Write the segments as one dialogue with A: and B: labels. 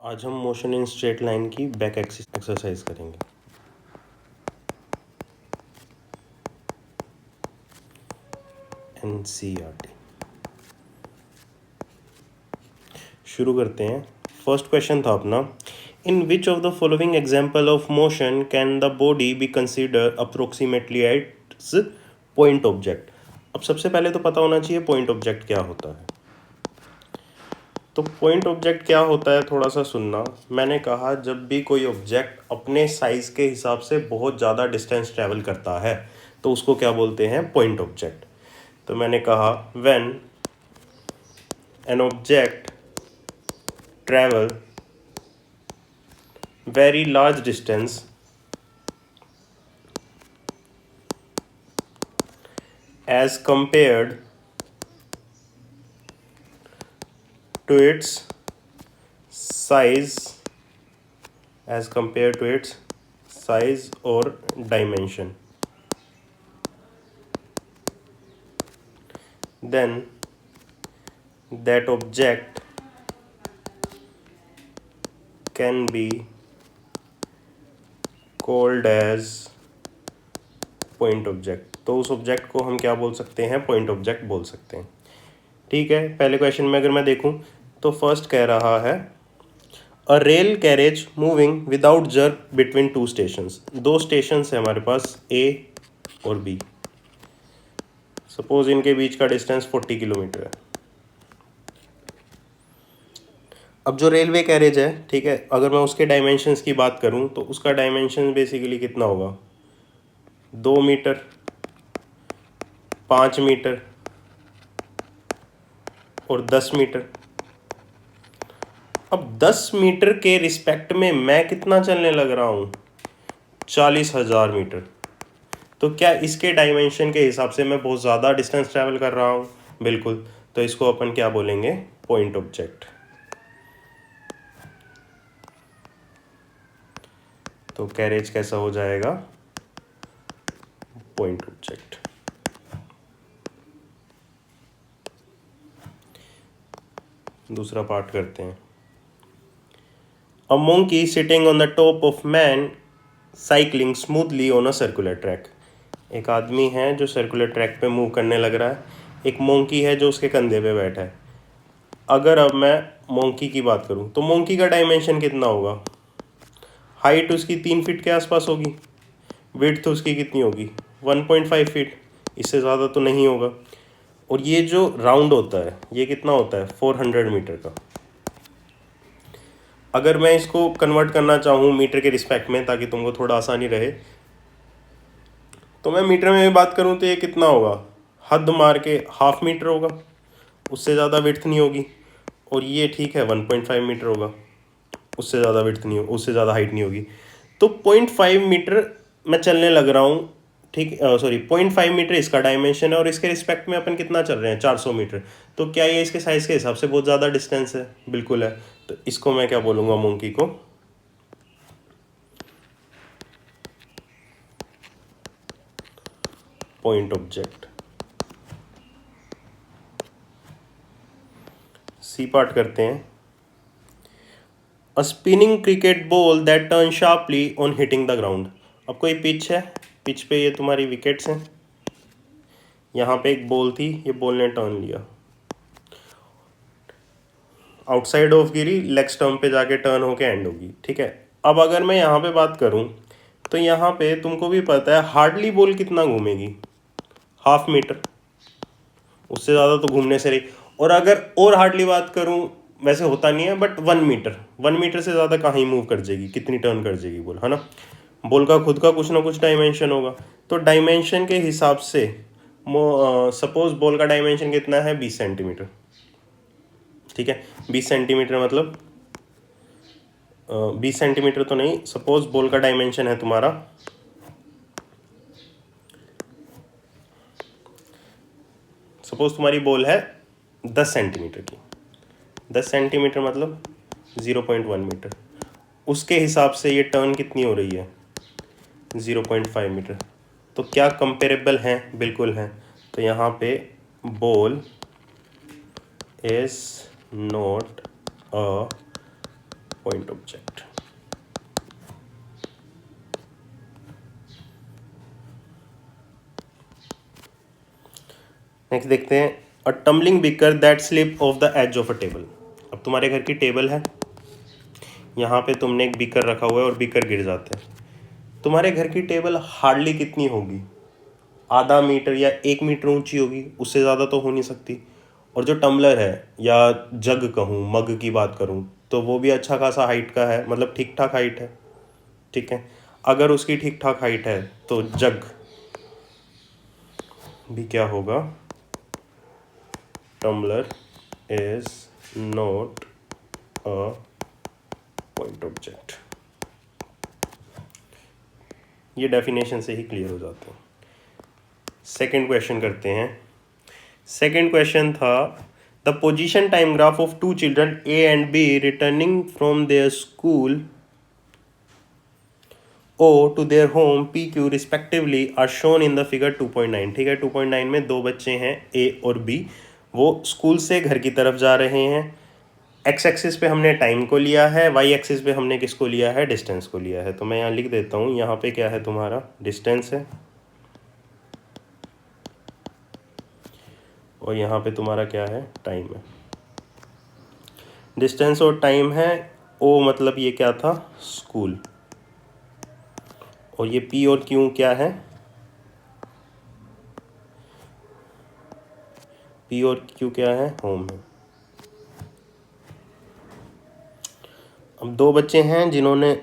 A: आज हम motion in straight line की बैक एक्सरसाइज करेंगे। NCERT शुरू करते हैं। फर्स्ट क्वेश्चन था अपना, in which of the following example of motion can the body be consider approximately as point object. अब सबसे पहले तो पता होना चाहिए पॉइंट ऑब्जेक्ट क्या होता है। तो पॉइंट ऑब्जेक्ट क्या होता है, थोड़ा सा सुनना। मैंने कहा जब भी कोई ऑब्जेक्ट अपने साइज के हिसाब से बहुत ज़्यादा डिस्टेंस ट्रैवल करता है तो उसको क्या बोलते हैं, पॉइंट ऑब्जेक्ट। तो मैंने कहा when an object travel very large distance as compared to its size as compared to its size or dimension, then that object can be called as point object। तो उस ऑब्जेक्ट को हम क्या बोल सकते हैं, पॉइंट ऑब्जेक्ट बोल सकते हैं। ठीक है, पहले क्वेश्चन में अगर मैं देखूं तो फर्स्ट कह रहा है a rail carriage moving without jerk between two stations. दो स्टेशंस है हमारे पास, ए और बी। सपोज इनके बीच का डिस्टेंस 40 किलोमीटर है। अब जो रेलवे कैरेज है, ठीक है, अगर मैं उसके डायमेंशंस की बात करूं तो उसका डायमेंशन बेसिकली कितना होगा, 2 मीटर, 5 मीटर और 10 मीटर। अब 10 मीटर के रिस्पेक्ट में मैं कितना चलने लग रहा हूँ, 40,000 मीटर। तो क्या इसके डायमेंशन के हिसाब से मैं बहुत ज़्यादा डिस्टेंस ट्रैवल कर रहा हूँ? बिल्कुल। तो इसको अपन क्या बोलेंगे, पॉइंट ऑब्जेक्ट। तो कैरेज कैसा हो जाएगा, पॉइंट ऑब्जेक्ट। दूसरा पार्ट करते हैं। A monkey sitting on the top of man cycling smoothly on a circular track. एक आदमी है जो सर्कुलर ट्रैक पे मूव करने लग रहा है, एक मोंकी है जो उसके कंधे पे बैठा है। अगर अब मैं मोंकी की बात करूं तो मोंकी का डायमेंशन कितना होगा, हाइट उसकी 3 फीट के आसपास होगी, विड्थ उसकी कितनी होगी, 1.5 फीट, इससे ज़्यादा तो नहीं होगा। और ये जो राउंड होता है ये कितना होता है, 400 मीटर का। अगर मैं इसको कन्वर्ट करना चाहूँ मीटर के रिस्पेक्ट में ताकि तुमको थोड़ा आसानी रहे, तो मैं मीटर में भी बात करूँ तो ये कितना होगा, हद मार के 1/2 मीटर होगा, उससे ज़्यादा विड्थ नहीं होगी। और ये ठीक है 1.5 मीटर होगा, उससे ज़्यादा विड्थ नहीं हो, उससे ज़्यादा हाइट नहीं होगी। तो 0.5 मीटर मैं चलने लग रहा हूँ, ठीक, सॉरी 0.5 मीटर इसका डायमेंशन है और इसके रिस्पेक्ट में अपन कितना चल रहे हैं, 400 मीटर। तो क्या ये इसके साइज़ के हिसाब से बहुत ज़्यादा डिस्टेंस है? बिल्कुल है। तो इसको मैं क्या बोलूँगा, मोंकी को पॉइंट ऑब्जेक्ट। सी पार्ट करते हैं। A spinning cricket ball that turn sharply on hitting the ground. अब कोई पिच है, पिच पे ये तुम्हारी विकेट्स हैं, यहाँ पे एक बॉल थी, ये बॉल ने टर्न लिया, outside of Giri, leg stump पे जाके टर्न होके एंड होगी। ठीक है, अब अगर मैं यहाँ पे बात करूँ तो यहाँ पे तुमको भी पता है हार्डली बॉल कितना घूमेगी, 1/2 मीटर, उससे ज़्यादा तो घूमने से रही। और अगर और हार्डली बात करूँ, वैसे होता नहीं है बट 1 मीटर से ज़्यादा कहाँ ही मूव कर जाएगी, कितनी टर्न कर जाएगी बॉल, है ना। बॉल का खुद का कुछ ना कुछ डायमेंशन होगा। तो डायमेंशन के हिसाब से सपोज बॉल का डायमेंशन कितना है, 20 सेंटीमीटर। ठीक है, 20 सेंटीमीटर मतलब 20 सेंटीमीटर तो नहीं, सपोज बॉल का डायमेंशन है तुम्हारा, सपोज तुम्हारी बॉल है 10 सेंटीमीटर की, 10 सेंटीमीटर मतलब 0.1 मीटर। उसके हिसाब से ये टर्न कितनी हो रही है, 0.5 मीटर। तो क्या कंपेरेबल हैं, बिल्कुल हैं। तो यहाँ पे ball is not a point object. Next देखते हैं, a tumbling beaker that slip off the edge of a table. अब तुम्हारे घर की टेबल है, यहाँ पे तुमने एक बीकर रखा हुआ है और बीकर गिर जाते हैं। तुम्हारे घर की टेबल हार्डली कितनी होगी, आधा मीटर या 1 मीटर ऊंची होगी, उससे ज़्यादा तो हो नहीं सकती। और जो टम्बलर है या जग कहूँ, मग की बात करूँ, तो वो भी अच्छा खासा हाइट का है, मतलब ठीक ठाक हाइट है। ठीक है, अगर उसकी ठीक ठाक हाइट है तो जग भी क्या होगा, tumbler is not a point object. ये डेफिनेशन से ही क्लियर हो जाते हैं। सेकंड क्वेश्चन करते हैं। सेकंड क्वेश्चन था, the position time graph of two children A and B returning from their school O to their home PQ respectively are shown in the figure 2.9। ठीक है, 2.9 में दो बच्चे हैं A और B, वो स्कूल से घर की तरफ जा रहे हैं। एक्स एक्सिस पे हमने टाइम को लिया है, वाई एक्सिस पे हमने किसको लिया है, डिस्टेंस को लिया है। तो मैं यहाँ लिख देता हूँ, यहाँ पे क्या है, तुम्हारा डिस्टेंस है और यहाँ पे तुम्हारा क्या है, टाइम है। डिस्टेंस और टाइम है, ओ मतलब ये क्या था, स्कूल, और ये पी और क्यू क्या है, पी और क्यू क्या है, होम है। अब दो बच्चे हैं जिन्होंने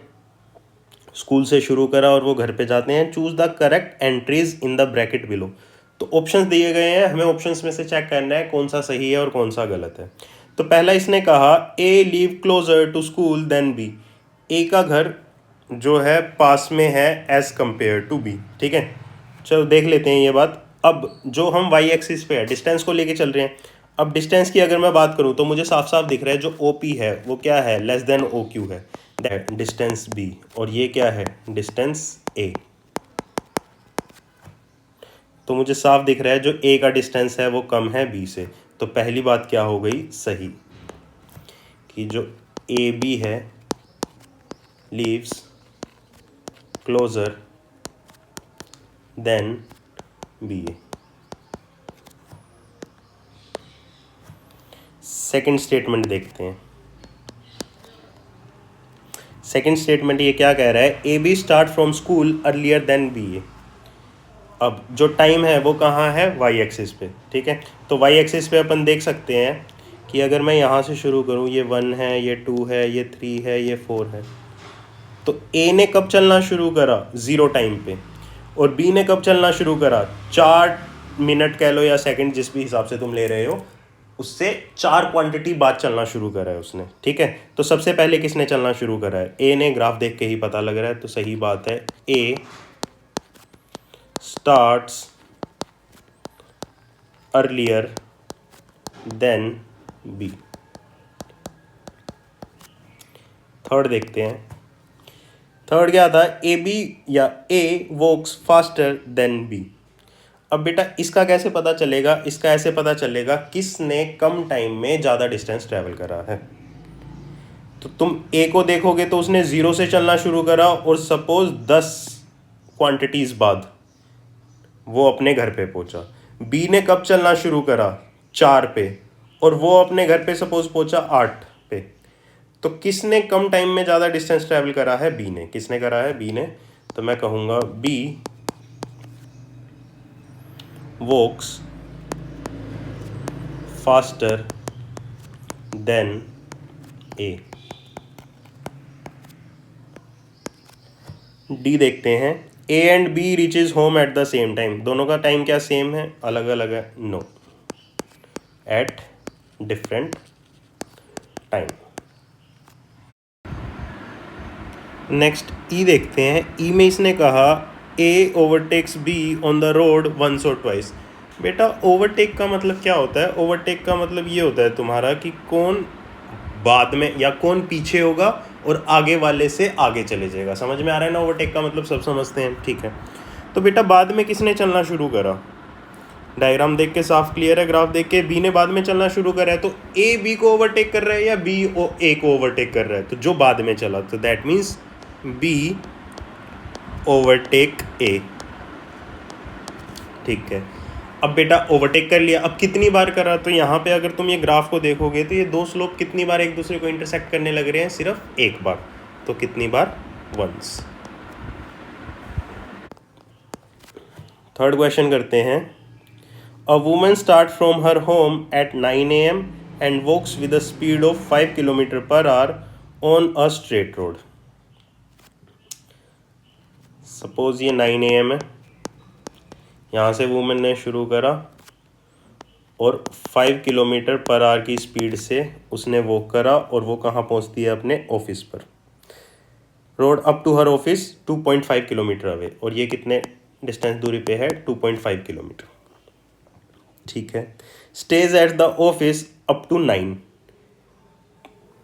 A: स्कूल से शुरू करा और वो घर पे जाते हैं। Choose the correct entries in the bracket below. तो ऑप्शंस दिए गए हैं, हमें ऑप्शंस में से चेक करना है कौन सा सही है और कौन सा गलत है। तो पहला इसने कहा A leave closer to school than B. A का घर जो है पास में है एज कंपेयर टू बी। ठीक है, चलो देख लेते हैं ये बात। अब जो हम वाई एक्सिस पे है, डिस्टेंस को लेके चल रहे हैं। अब डिस्टेंस की अगर मैं बात करूं तो मुझे साफ साफ दिख रहा है जो ओ पी है वो क्या है, लेस देन ओ क्यू है, दैट डिस्टेंस बी, और ये क्या है, डिस्टेंस ए। तो मुझे साफ दिख रहा है जो ए का डिस्टेंस है वो कम है बी से। तो पहली बात क्या हो गई, सही, कि जो ए बी है leaves closer than B. Second statement देखते हैं। सेकंड स्टेटमेंट ये क्या कह रहा है, A B start from school earlier than B A. अब जो टाइम है वो कहाँ है, वाई एक्सिस पे। ठीक है, तो वाई एक्सिस पे अपन देख सकते हैं कि अगर मैं यहाँ से शुरू करूँ, ये 1 है, ये 2 है, ये 3 है, ये 4 है, तो ए ने कब चलना शुरू करा, 0 टाइम पे, और बी ने कब चलना शुरू करा, 4 मिनट कह लो या सेकंड, जिस भी हिसाब से तुम ले रहे हो, उससे 4 क्वांटिटी बाद चलना शुरू करा है उसने। ठीक है, तो सबसे पहले किसने चलना शुरू करा है, ए ने। ग्राफ देख के ही पता लग रहा है, तो सही बात है, ए starts earlier than B। Third देखते हैं। थर्ड क्या था, ए बी या ए वॉक्स फास्टर देन बी। अब बेटा इसका कैसे पता चलेगा, इसका ऐसे पता चलेगा किसने कम टाइम में ज़्यादा डिस्टेंस ट्रैवल करा है। तो तुम ए को देखोगे तो उसने 0 से चलना शुरू करा और सपोज 10 क्वांटिटीज बाद वो अपने घर पे पहुंचा। बी ने कब चलना शुरू करा, 4 पे, और वो अपने घर पे सपोज पहुंचा 8 पे। तो किसने कम टाइम में ज़्यादा डिस्टेंस ट्रैवल करा है, बी ने। किसने करा है, बी ने। तो मैं कहूँगा B walks faster than A. D देखते हैं, A and B reaches home at the same time. दोनों का टाइम क्या सेम है, अलग अलग है, no, at different time. Next E देखते हैं। ई में इसने कहा A overtakes B on the road once और ट्वाइस। बेटा ओवरटेक का मतलब क्या होता है, ओवरटेक का मतलब ये होता है तुम्हारा कि कौन बाद में या कौन पीछे होगा और आगे वाले से आगे चले जाएगा। समझ में आ रहा है ना, ओवरटेक का मतलब सब समझते हैं। ठीक है, तो बेटा बाद में किसने चलना शुरू करा, डायग्राम देख के साफ क्लियर है, ग्राफ देख के। बी ने बाद में चलना शुरू करा है, तो ए बी को ओवरटेक कर रहा है या बी ए को ओवरटेक कर रहा है? तो जो बाद में चला, तो दैट मीन्स बी ओवरटेक ए। ठीक है, अब बेटा ओवरटेक कर लिया, अब कितनी बार करा? तो यहाँ पे अगर तुम ये ग्राफ को देखोगे तो ये दो स्लोप कितनी बार एक दूसरे को इंटरसेक्ट करने लग रहे हैं? सिर्फ एक बार। तो कितनी बार? वंस। थर्ड क्वेश्चन करते हैं। A woman start from her home at 9 AM and walks with a speed of 5 km/h on a straight road. Suppose ये 9 AM है, यहाँ से वुमन ने शुरू करा और 5 km/h की स्पीड से उसने वॉक करा और वो कहाँ पहुँचती है? अपने ऑफिस पर। Road up to her office 2.5 kilometre away, और ये कितने डिस्टेंस दूरी पे है? 2.5 किलोमीटर। ठीक है, stays at the office up to 9।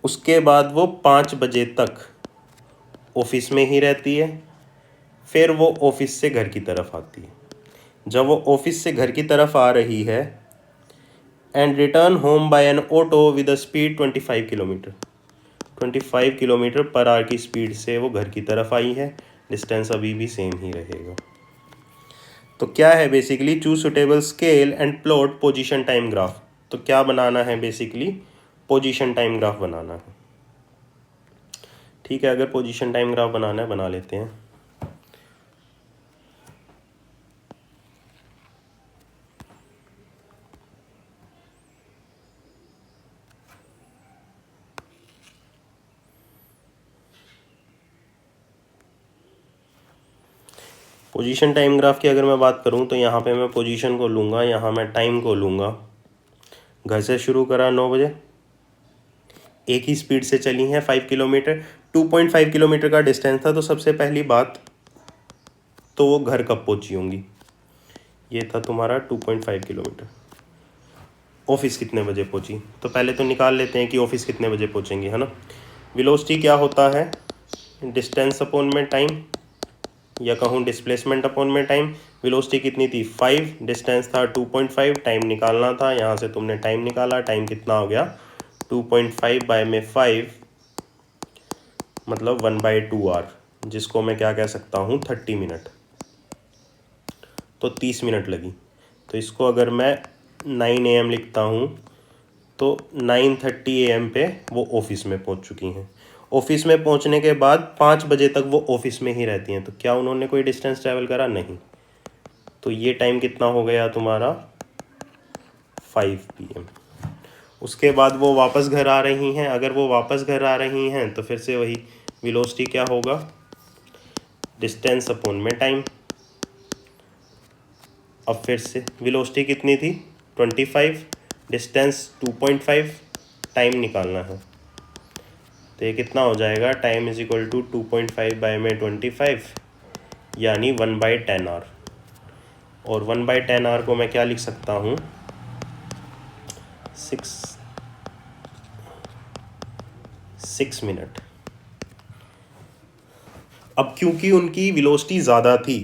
A: उसके बाद वो 5 बजे तक ऑफिस में ही रहती है, फिर वो ऑफिस से घर की तरफ आती है। जब वो ऑफिस से घर की तरफ आ रही है, and return home by an auto with a speed 25 kilometre. 25 km/h की स्पीड से वो घर की तरफ आई है, डिस्टेंस अभी भी सेम ही रहेगा। तो क्या है basically? Choose suitable scale and plot position time graph. तो क्या बनाना है बेसिकली? पोजीशन टाइम ग्राफ बनाना है। ठीक है, अगर पोजीशन टाइम ग्राफ बनाना है बना लेते हैं। पोजीशन टाइम ग्राफ की अगर मैं बात करूं तो यहाँ पे मैं पोजीशन को लूँगा, यहाँ मैं टाइम को लूँगा। घर से शुरू करा 9 बजे, एक ही स्पीड से चली हैं 5 किलोमीटर, 2.5 किलोमीटर का डिस्टेंस था। तो सबसे पहली बात तो वो घर कब पहुँची होंगी? ये था तुम्हारा 2.5 किलोमीटर। ऑफिस कितने बजे पहुँची? तो पहले तो निकाल लेते हैं कि ऑफिस कितने बजे पहुँचेंगे, है ना। वेलोसिटी क्या होता है? डिस्टेंस अपॉन में टाइम, या कहूँ डिस्प्लेसमेंट अपॉन में टाइम। वेलोसिटी कितनी थी? 5, डिस्टेंस था 2.5, टाइम निकालना था। यहाँ से तुमने टाइम निकाला, टाइम कितना हो गया? 2.5 बाय में 5 मतलब 1/2 आवर, जिसको मैं क्या कह सकता हूँ? 30 मिनट। तो 30 मिनट लगी। तो इसको अगर मैं 9 AM लिखता हूँ तो 9:30 AM पे वो ऑफिस में पहुँच चुकी हैं। ऑफिस में पहुंचने के बाद 5 बजे तक वो ऑफिस में ही रहती हैं। तो क्या उन्होंने कोई डिस्टेंस ट्रैवल करा? नहीं। तो ये टाइम कितना हो गया तुम्हारा? 5 PM। उसके बाद वो वापस घर आ रही हैं। अगर वो वापस घर आ रही हैं तो फिर से वही वेलोसिटी क्या होगा? डिस्टेंस अपॉन में टाइम। अब फिर से वेलोसिटी कितनी थी? 25, डिस्टेंस 2.5, टाइम निकालना है। तो ये कितना हो जाएगा? Time is equal to 2.5 by में 25, यानी 1/10 आवर। और 1/10 आवर को मैं क्या लिख सकता हूँ? 6 मिनट। अब क्योंकि उनकी वेलोसिटी ज़्यादा थी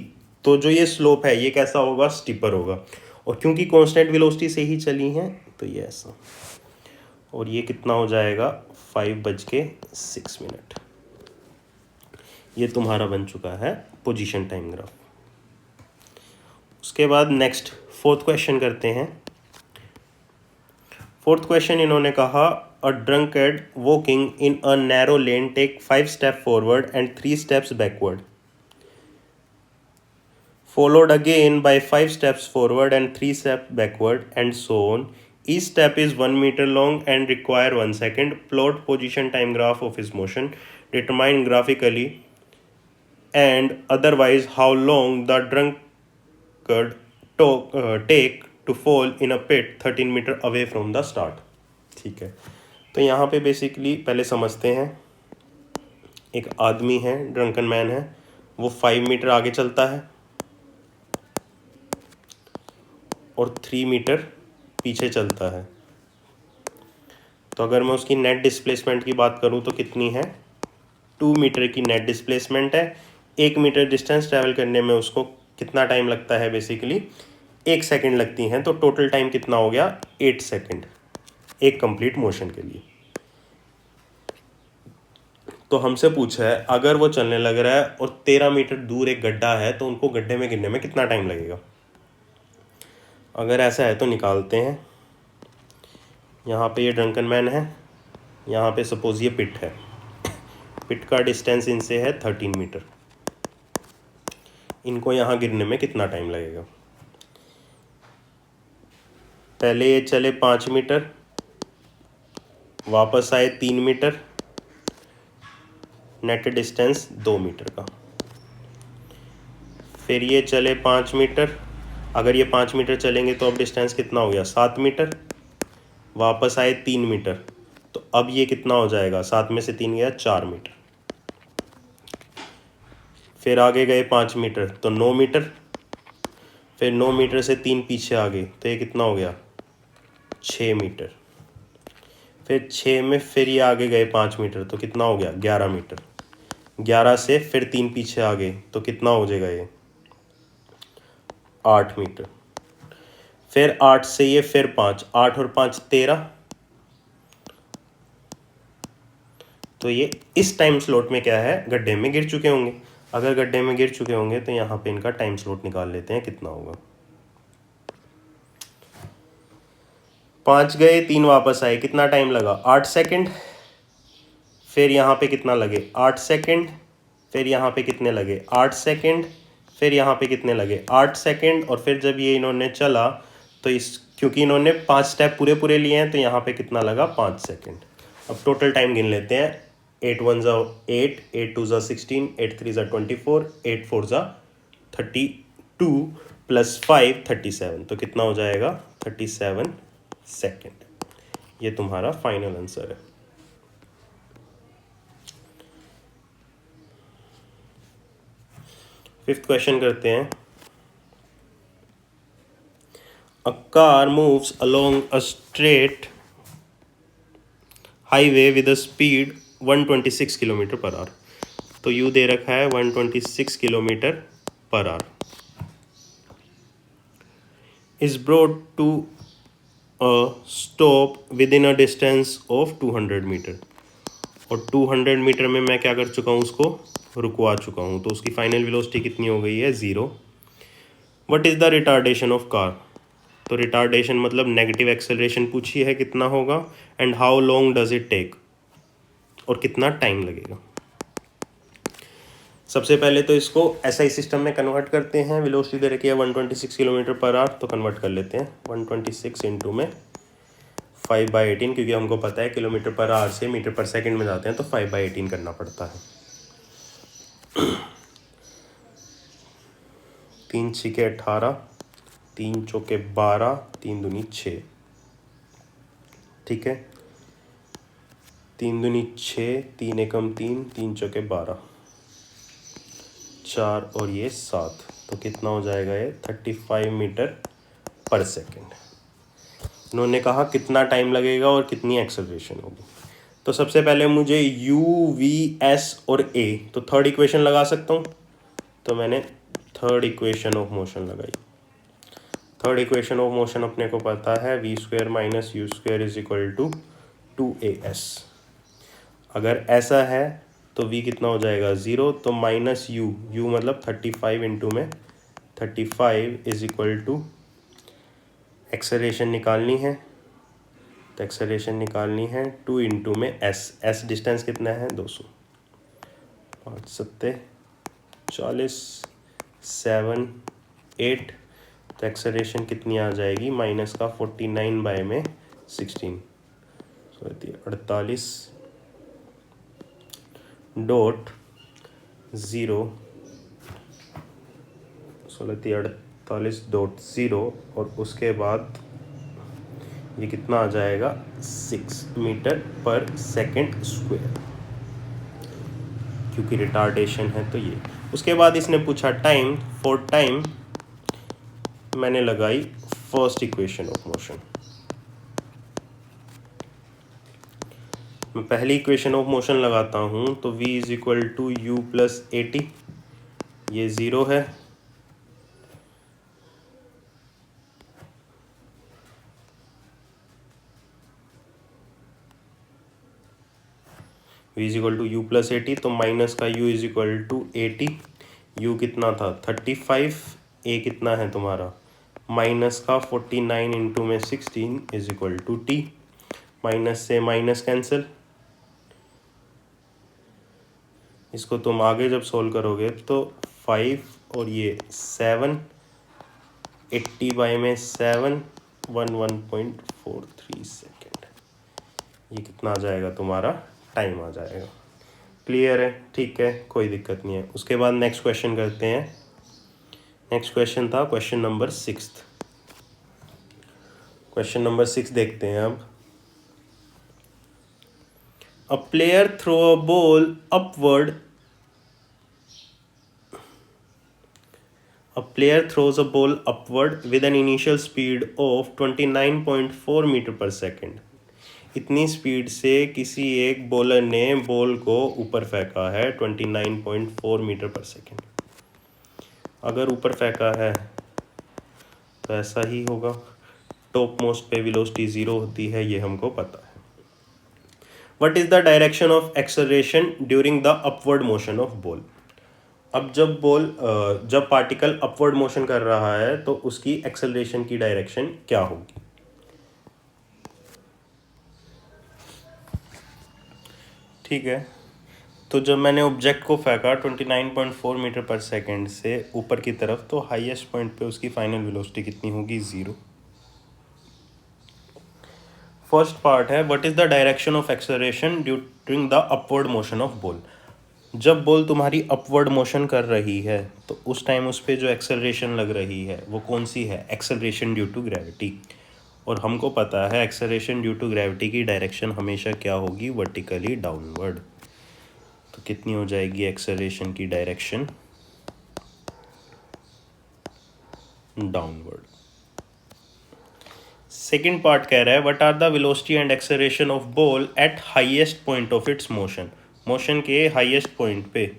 A: तो जो ये स्लोप है ये कैसा होगा? स्टीपर होगा। और क्योंकि कांस्टेंट वेलोसिटी से ही चली हैं तो ये ऐसा। और ये कितना हो जाएगा? 5:06। ये तुम्हारा बन चुका है पोजीशन टाइम ग्राफ। उसके बाद नेक्स्ट फोर्थ क्वेश्चन करते हैं। फोर्थ क्वेश्चन इन्होंने कहा, a drunkard walking in a narrow lane take 5 step forward and 3 steps backward, followed again by 5 steps forward and 3 steps backward, and so on. Each step is 1 meter long and require 1 second. Plot position time graph of his motion. Determine graphically and otherwise how long the drunkard take to fall in a pit 13 meter away from the start. ठीक है, तो यहाँ पे basically पहले समझते हैं। एक आदमी है, ड्रंकन मैन है, वो 5 मीटर आगे चलता है और 3 मीटर पीछे चलता है। तो अगर मैं उसकी नेट डिस्प्लेसमेंट की बात करूं तो कितनी है? 2 मीटर की नेट डिस्प्लेसमेंट है। 1 मीटर डिस्टेंस ट्रैवल करने में उसको कितना टाइम लगता है? बेसिकली 1 सेकंड लगती हैं, तो टोटल टाइम कितना हो गया 8 सेकंड एक कंप्लीट मोशन के लिए। तो हमसे पूछा है अगर वो चलने लग रहा है और 13 मीटर दूर एक गड्ढा है तो उनको गड्ढे में गिरने में कितना टाइम लगेगा। अगर ऐसा है तो निकालते हैं। यहाँ पे ये ड्रंकन मैन है, यहाँ पे सपोज ये पिट है, पिट का डिस्टेंस इनसे है 13 मीटर। इनको यहाँ गिरने में कितना टाइम लगेगा। पहले ये चले 5 मीटर, वापस आए 3 मीटर, नेट डिस्टेंस 2 मीटर का। फिर ये चले 5 मीटर, अगर ये 5 मीटर चलेंगे तो अब डिस्टेंस कितना हो गया 7 मीटर, वापस आए 3 मीटर, तो अब ये कितना हो जाएगा, 7 में से 3 गया 4 मीटर। फिर आगे गए 5 मीटर तो 9 मीटर, फिर 9 मीटर से 3 पीछे आ गए तो ये कितना हो गया 6 मीटर। फिर 6 में फिर ये आगे गए 5 मीटर तो कितना हो गया 11 मीटर। 11 से फिर 3 पीछे आ गए तो कितना हो जाएगा ये 8 मीटर। फिर 8 से ये फिर 5, 8 और 5 13, तो ये इस टाइम स्लॉट में क्या है गड्ढे में गिर चुके होंगे। अगर गड्ढे में गिर चुके होंगे तो यहाँ पे इनका टाइम स्लॉट निकाल लेते हैं कितना होगा। 5 गए 3 वापस आए, कितना टाइम लगा 8 सेकंड। फिर यहाँ पे कितना लगे 8 सेकंड, फिर यहाँ पे कितने लगे 8 सेकंड, फिर यहाँ पे कितने लगे 8 सेकंड, और फिर जब ये इन्होंने चला तो इस क्योंकि इन्होंने 5 स्टेप पूरे पूरे लिए हैं तो यहाँ पे कितना लगा 5 सेकंड। अब टोटल टाइम गिन लेते हैं। 8 1 ज़ा 8, 8 2 ज़ा 16, 8 3 ज़ा 24, 8 4 ज़ा 32 प्लस 5 37, तो कितना हो जाएगा 37 सेकंड। ये तुम्हारा फाइनल आंसर है। फिफ्थ क्वेश्चन करते हैं। A car moves along a straight highway with a speed 126 kilometre per hour. तो यू दे रखा है 126 kilometre per hour. Is brought to a stop within a distance of 200 metre. और 200 metre में मैं क्या कर चुका हूँ, उसको रुकवा चुका हूँ, तो उसकी फाइनल वेलोसिटी कितनी हो गई है 0। What is the retardation of car. तो रिटार्डेशन मतलब नेगेटिव एक्सेलरेशन पूछी है कितना होगा, and how long does it take, और कितना टाइम लगेगा। सबसे पहले तो इसको एसआई सिस्टम में कन्वर्ट करते हैं। वेलोसिटी दे रखी है 126 किलोमीटर पर आवर, तो कन्वर्ट कर लेते हैं 126 इंटू में 5/18, क्योंकि हमको पता है किलोमीटर पर आवर से मीटर पर सेकंड में जाते हैं तो 5/18 करना पड़ता है। 3 छीके 18, 3 चौके 12, 3 दूनी 6, ठीक है। 3 दूनी 6, 3 एकम 3, 3 चौके 12, 4 और ये 7, तो कितना हो जाएगा ये 35 मीटर पर सेकेंड। उन्होंने कहा कितना टाइम लगेगा और कितनी एक्सेलरेशन होगी। तो सबसे पहले मुझे यू वी एस और ए, तो थर्ड इक्वेशन लगा सकता हूँ। तो मैंने थर्ड इक्वेशन ऑफ मोशन लगाई। थर्ड इक्वेशन ऑफ मोशन अपने को पता है v square minus u square is equal to 2as। अगर ऐसा है तो v कितना हो जाएगा 0, तो माइनस यू मतलब 35 इंटू में 35 इज इक्वल टू एक्सेलरेशन निकालनी है, तो एक्सेलरेशन निकालनी है 2 इंटू में s डिस्टेंस कितना है 200, 5 7 40 7 8, तो एक्सेलरेशन कितनी आ जाएगी माइनस का 49 बाय में 16, 48 डॉट 0, 48.0, और उसके बाद ये कितना आ जाएगा 6 मीटर पर सेकंड स्क्वायर, क्योंकि रिटार्डेशन है तो ये। उसके बाद इसने पूछा टाइम, फॉर टाइम मैंने लगाई फर्स्ट इक्वेशन ऑफ मोशन। मैं पहली इक्वेशन ऑफ मोशन लगाता हूँ तो v is equal to u plus 80, ये 0 है, v is equal to u plus 80, तो माइनस का u is equal to 80, u कितना था 35, a कितना है तुम्हारा माइनस का 49 इंटू में 16 is equal to t, minus से माइनस कैंसिल, इसको तुम आगे जब सोल्व करोगे तो 5 और ये 7, 80 बाई में 7, 1.43 सेकेंड, ये कितना आ जाएगा तुम्हारा टाइम आ जाएगा। क्लियर है, ठीक है, कोई दिक्कत नहीं है। उसके बाद नेक्स्ट क्वेश्चन करते हैं। नेक्स्ट क्वेश्चन था क्वेश्चन नंबर 6। क्वेश्चन नंबर 6 देखते हैं अब। A player throw a ball upward, a player throws a ball upward with an initial speed of 29.4 metre पर सेकेंड। इतनी स्पीड से किसी एक बॉलर ने बॉल को ऊपर फेंका है 29.4 मीटर पर सेकेंड। अगर ऊपर फेंका है तो ऐसा ही होगा, टॉप मोस्ट पे वेलोसिटी 0 होती है, ये हमको पता है। What is the direction of acceleration during the upward motion of ball. अब जब पार्टिकल अपवर्ड मोशन कर रहा है तो उसकी एक्सेलरेशन की डायरेक्शन क्या होगी। ठीक है, तो जब मैंने ऑब्जेक्ट को फेंका 29.4 मीटर पर सेकेंड से ऊपर की तरफ, तो हाईएस्ट पॉइंट पे उसकी फाइनल वेलोसिटी कितनी होगी 0। फर्स्ट पार्ट है what is the direction of acceleration during the upward motion of ball. जब बॉल तुम्हारी अपवर्ड मोशन कर रही है तो उस टाइम उस पर जो एक्सेलरेशन लग रही है वो कौन सी है, एक्सेलरेशन ड्यू टू ग्रेविटी। और हमको पता है एक्सेलरेशन ड्यू टू ग्रेविटी की डायरेक्शन हमेशा क्या होगी, वर्टिकली डाउनवर्ड। तो कितनी हो जाएगी एक्सेलरेशन की डायरेक्शन, डाउनवर्ड। सेकेंड पार्ट कह रहा है what are the velocity and acceleration of ball at highest point of its motion. Motion के हाईएस्ट पॉइंट पे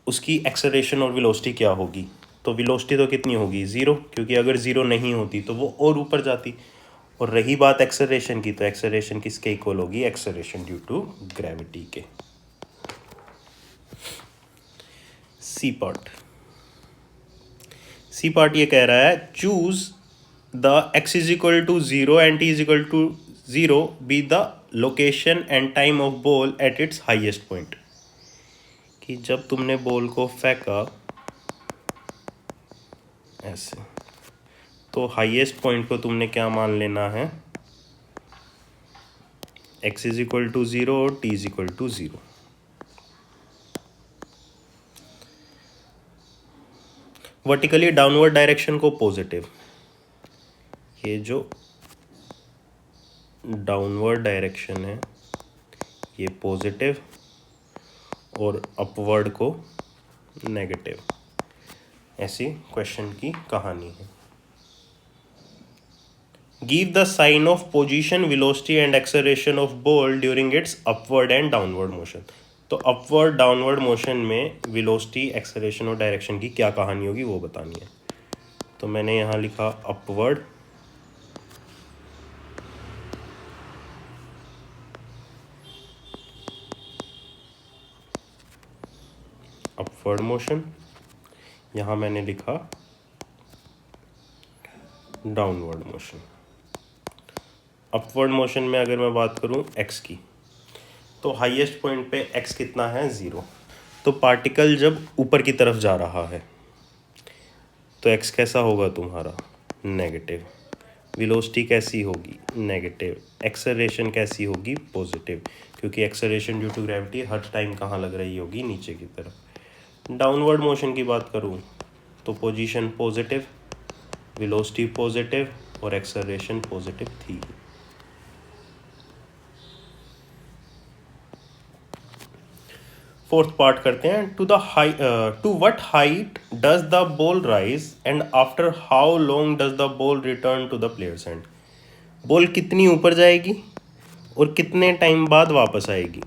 A: उसकी एक्सेलरेशन और वेलोसिटी क्या होगी। तो वेलोसिटी तो कितनी होगी 0, क्योंकि अगर 0 नहीं होती तो वो और ऊपर जाती। और रही बात एक्सेलरेशन की, तो एक्सेलरेशन किसके इक्वल होगी, एक्सेलरेशन ड्यू टू ग्रेविटी के। सी पार्ट ये कह रहा है choose the x is equal to 0 and t is equal to 0 be the location and time of ball at its highest point. कि जब तुमने बॉल को फेंका ऐसे, तो हाईएस्ट पॉइंट को तुमने क्या मान लेना है, x इज इक्वल टू 0 और t is equal to 0। Vertically downward direction को पॉजिटिव, ये जो डाउनवर्ड डायरेक्शन है ये पॉजिटिव और अपवर्ड को नेगेटिव। ऐसी क्वेश्चन की कहानी है। Give the sign of position, velocity and acceleration of ball during its upward and downward motion. तो अपवर्ड डाउनवर्ड मोशन में वेलोसिटी, एक्सेलरेशन और डायरेक्शन की क्या कहानी होगी वो बतानी है। तो मैंने यहाँ लिखा अपवर्ड, अपवर्ड मोशन, यहाँ मैंने लिखा डाउनवर्ड मोशन। अपवर्ड मोशन में अगर मैं बात करूँ x की, तो हाईएस्ट पॉइंट पे x कितना है 0। तो पार्टिकल जब ऊपर की तरफ जा रहा है तो x कैसा होगा तुम्हारा, नेगेटिव। वेलोसिटी कैसी होगी, नेगेटिव। एक्सेलरेशन कैसी होगी, पॉजिटिव, क्योंकि एक्सेलरेशन ड्यू टू ग्रेविटी हर टाइम कहाँ लग रही होगी, नीचे की तरफ। डाउनवर्ड मोशन की बात करूँ तो पोजीशन पॉजिटिव, वेलोसिटी पॉजिटिव और एक्सेलरेशन पॉजिटिव थी। फोर्थ पार्ट करते हैं। To what height does the ball rise and after how long does the ball return to the player's hand. Ball कितनी ऊपर जाएगी और कितने टाइम बाद वापस आएगी।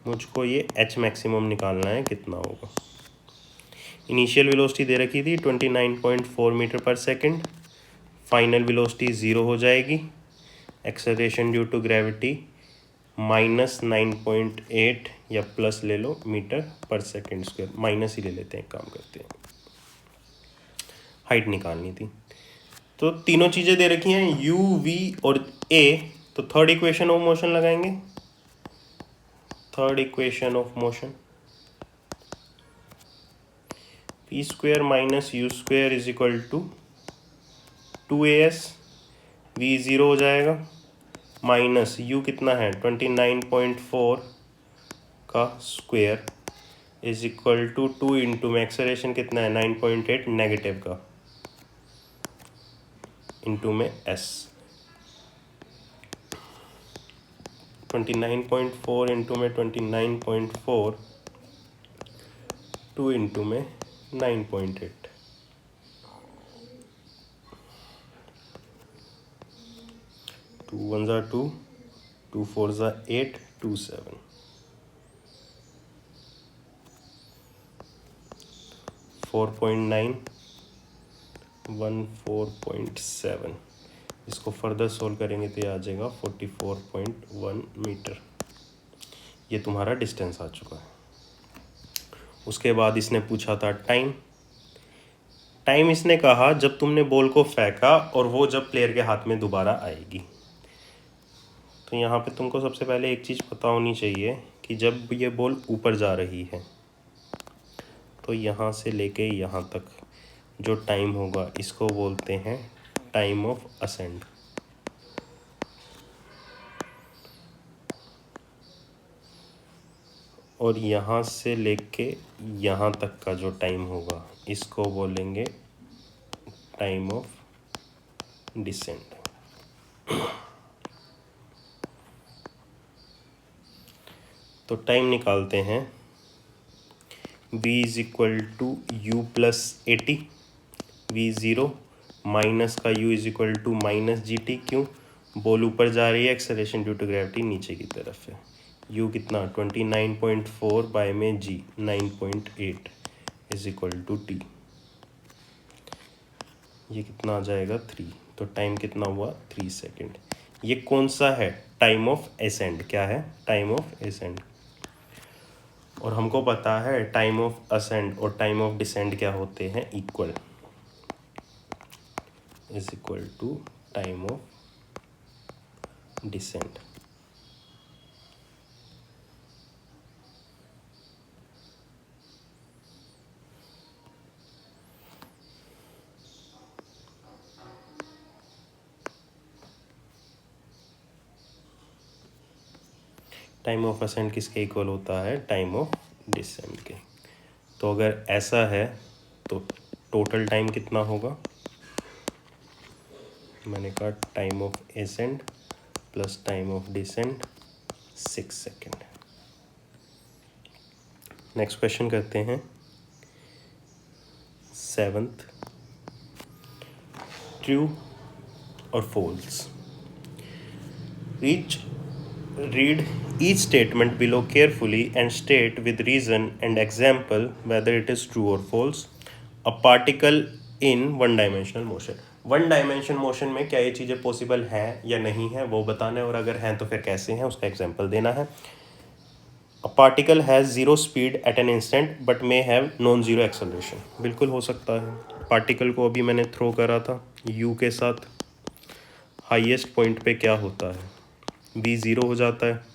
A: मुझको ये h मैक्सिमम निकालना है कितना होगा। इनिशियल वेलोसिटी दे रखी थी 29.4 मीटर पर सेकंड, फाइनल वेलोसिटी 0 हो जाएगी, एक्सेलरेशन ड्यू टू ग्रेविटी -9.8 या प्लस ले लो मीटर पर सेकंड स्क्वायर, माइनस ही ले लेते हैं, काम करते हैं, हाइट निकालनी थी। तो तीनों चीज़ें दे रखी हैं u v और a, तो थर्ड इक्वेशन ऑफ मोशन लगाएंगे। Third equation of motion p square minus u square is equal to 2as, v 0 हो जाएगा, माइनस u कितना है 29.4 का square is equal to 2 into में एक्सेलरेशन कितना है 9.8 नेगेटिव का इंटू में s, 29.4 इंटू में 29.4, 2 इंटू में 9.8, टू वन ज़ा 2, 2 4 ज़ा 8, 2 7, 4.9, 1 4.7, इसको फर्दर सोल्व करेंगे तो ये आ जाएगा 44.1 मीटर। ये तुम्हारा डिस्टेंस आ चुका है। उसके बाद इसने पूछा था टाइम। टाइम इसने कहा जब तुमने बॉल को फेंका और वो जब प्लेयर के हाथ में दोबारा आएगी। तो यहाँ पे तुमको सबसे पहले एक चीज़ पता होनी चाहिए कि जब ये बॉल ऊपर जा रही है तो यहाँ से लेके यहाँ तक जो टाइम होगा इसको बोलते हैं टाइम ऑफ असेंड। और यहाँ से लेके यहाँ तक का जो टाइम होगा इसको बोलेंगे टाइम ऑफ डिसेंड। तो टाइम निकालते हैं, v is equal to u plus 80, v 0 minus का u is equal to minus g t. क्यों? बॉल ऊपर जा रही है, एक्सेलरेशन ड्यू टू ग्रेविटी नीचे की तरफ है। u कितना 29.4 बाय में g 9.8 is equal to t। ये कितना आ जाएगा 3। तो टाइम कितना हुआ 3 सेकेंड। ये कौन सा है? Time of ascent. क्या है? Time of ascent. और हमको पता है टाइम ऑफ असेंड और टाइम ऑफ डिसेंड क्या होते हैं? Equal, is equal to time of descent. Time of ascent किसके इक्वल होता है? टाइम ऑफ डिसेंड के। तो अगर ऐसा है तो टोटल टाइम कितना होगा? मैंने कहा time of ascend plus time of descend 6 second. Next question करते हैं 7th। ट्रू और false. Read each statement below carefully and state with reason and example whether it is true or false. A particle in one dimensional motion. One dimension motion में क्या ये चीज़ें possible हैं या नहीं है वो बताना है, और अगर हैं तो फिर कैसे हैं उसका एग्जाम्पल देना है। A particle has zero speed at an instant but may have non-zero acceleration. बिल्कुल हो सकता है। पार्टिकल को अभी मैंने थ्रो करा था u के साथ, हाईएस्ट पॉइंट पे क्या होता है? v 0 हो जाता है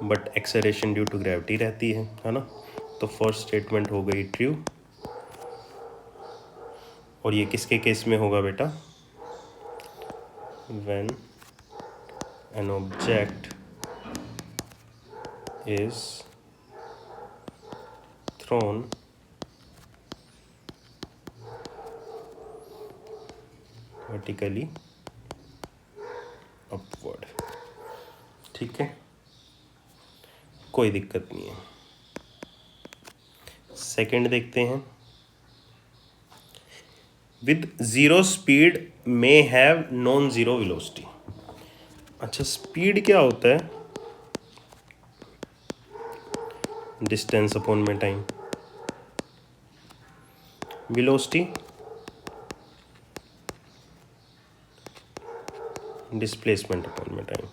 A: but acceleration due to gravity रहती है ना। तो फर्स्ट स्टेटमेंट हो गई ट्रू। और ये किसके केस में होगा बेटा? When an object is thrown vertically upward. ठीक है, कोई दिक्कत नहीं है। सेकंड देखते हैं, with zero speed may have non zero velocity. अच्छा, स्पीड क्या होता है? डिस्टेंस अपॉन में टाइम। वेलोसिटी डिस्प्लेसमेंट अपॉन में टाइम।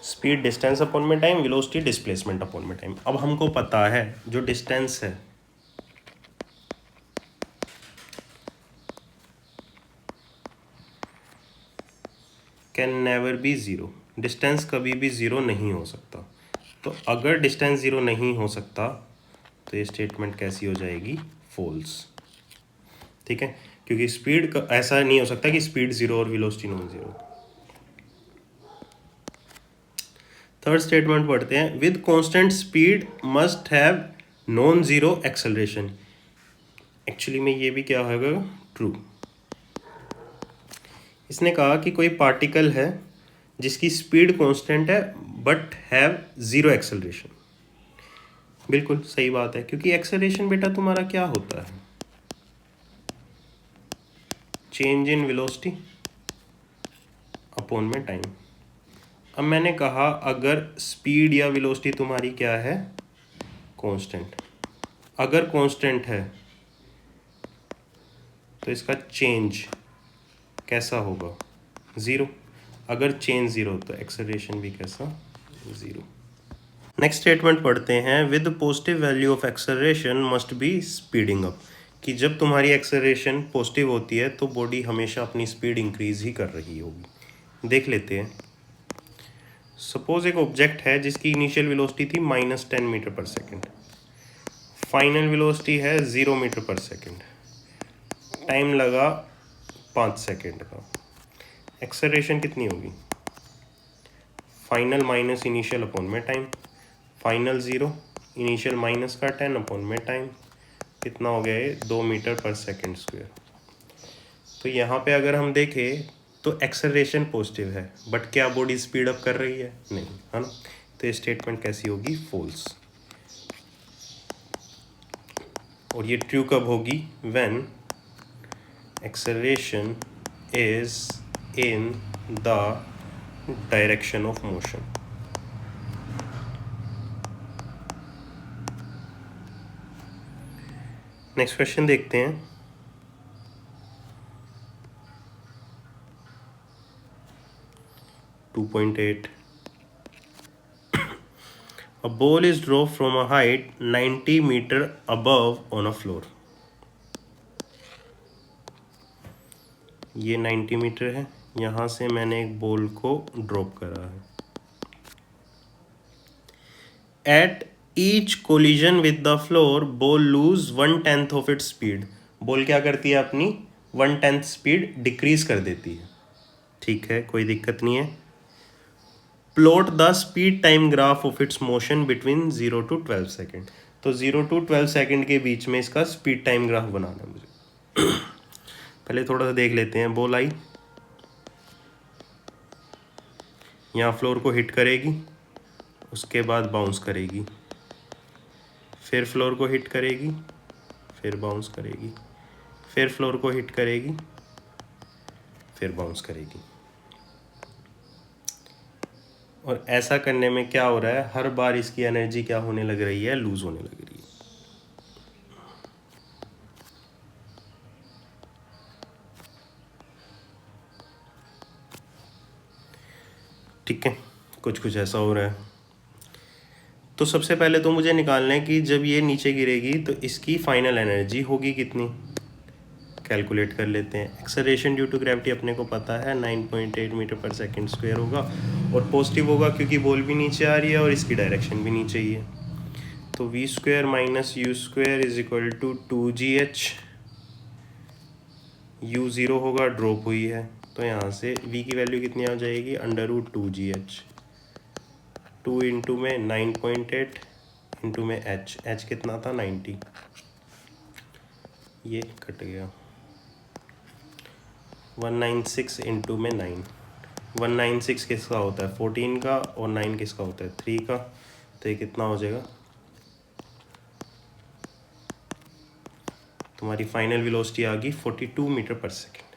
A: स्पीड डिस्टेंस अपॉन में टाइम, वेलोसिटी डिस्प्लेसमेंट अपॉन में टाइम। अब हमको पता है जो डिस्टेंस है can never be zero, distance कभी भी ज़ीरो नहीं हो सकता। तो अगर डिस्टेंस ज़ीरो नहीं हो सकता तो ये स्टेटमेंट कैसी हो जाएगी, फॉल्स। ठीक है, क्योंकि स्पीड का ऐसा नहीं हो सकता कि स्पीड ज़ीरो और velocity non zero. Third statement पढ़ते हैं, with constant speed must have non zero acceleration. Actually में ये भी क्या होगा, ट्रू। इसने कहा कि कोई पार्टिकल है जिसकी स्पीड कांस्टेंट है बट हैव ज़ीरो एक्सेलरेशन। बिल्कुल सही बात है, क्योंकि एक्सेलरेशन बेटा तुम्हारा क्या होता है, चेंज इन वेलोसिटी अपॉन में टाइम। अब मैंने कहा अगर स्पीड या वेलोसिटी तुम्हारी क्या है, कांस्टेंट, अगर कांस्टेंट है तो इसका चेंज कैसा होगा, ज़ीरो। अगर चेंज ज़ीरो तो एक्सेलरेशन भी कैसा, ज़ीरो। नेक्स्ट स्टेटमेंट पढ़ते हैं, with positive value of acceleration must be speeding up. कि जब तुम्हारी एक्सेलरेशन पॉजिटिव होती है तो बॉडी हमेशा अपनी स्पीड इंक्रीज ही कर रही होगी। देख लेते हैं। सपोज एक ऑब्जेक्ट है जिसकी इनिशियल वेलोसिटी थी -10 मीटर पर सेकेंड, फाइनल वेलोसिटी है 0 मीटर पर सेकेंड, टाइम लगा 5 सेकेंड का। एक्सेलरेशन कितनी होगी, फाइनल माइनस इनिशियल अपॉन में टाइम, फाइनल 0, इनिशियल माइनस का 10 अपॉन में टाइम, कितना हो गया ये 2 मीटर पर सेकेंड स्क्वायर। तो यहाँ पे अगर हम देखें तो एक्सेलरेशन पॉजिटिव है बट क्या बॉडी स्पीड अप कर रही है, नहीं, है ना। तो ये स्टेटमेंट कैसी होगी, फॉल्स। और ये ट्रू कब होगी, when acceleration is in the direction of motion. Next question देखते हैं। Two 2.8 A ball is dropped from a height 90 meter above on a floor. ये 90 मीटर है, यहाँ से मैंने एक बॉल को ड्रॉप करा है। At each collision with the floor, ball lose 1/10 of its speed. Ball क्या करती है, अपनी 1/10 स्पीड डिक्रीज कर देती है। ठीक है, कोई दिक्कत नहीं है। Plot the speed time graph of its motion between 0 to 12 second. तो 0 to 12 सेकेंड के बीच में इसका स्पीड टाइम ग्राफ बनाना है मुझे। पहले थोड़ा सा देख लेते हैं। बॉल आई, यहाँ फ्लोर को हिट करेगी, उसके बाद बाउंस करेगी, फिर फ्लोर को हिट करेगी, फिर बाउंस करेगी, फिर फ्लोर को हिट करेगी, फिर बाउंस करेगी। और ऐसा करने में क्या हो रहा है, हर बार इसकी एनर्जी क्या होने लग रही है, लूज होने लग रही है। ठीक है, कुछ कुछ ऐसा हो रहा है। तो सबसे पहले तो मुझे निकालना है कि जब ये नीचे गिरेगी तो इसकी फाइनल एनर्जी होगी कितनी, कैलकुलेट कर लेते हैं। एक्सेलरेशन ड्यू टू ग्रेविटी अपने को पता है 9.8 मीटर पर सेकेंड स्क्वायर होगा, और पॉजिटिव होगा क्योंकि बॉल भी नीचे आ रही है और इसकी डायरेक्शन भी नीचे ही है। तो v square minus u square is equal to 2gh। u 0 होगा, ड्रॉप हुई है, तो यहाँ से v की वैल्यू कितनी आ जाएगी, √2gh। 2 इंटू में 9.8 इंटू में h कितना था, 90, ये कट गया। 196 इंटू में 9, 196 किसका होता है, 14 का, और 9 किसका होता है, 3 का। तो ये कितना हो जाएगा, तुम्हारी फाइनल वेलोसिटी आ गई 42 मीटर पर सेकेंड।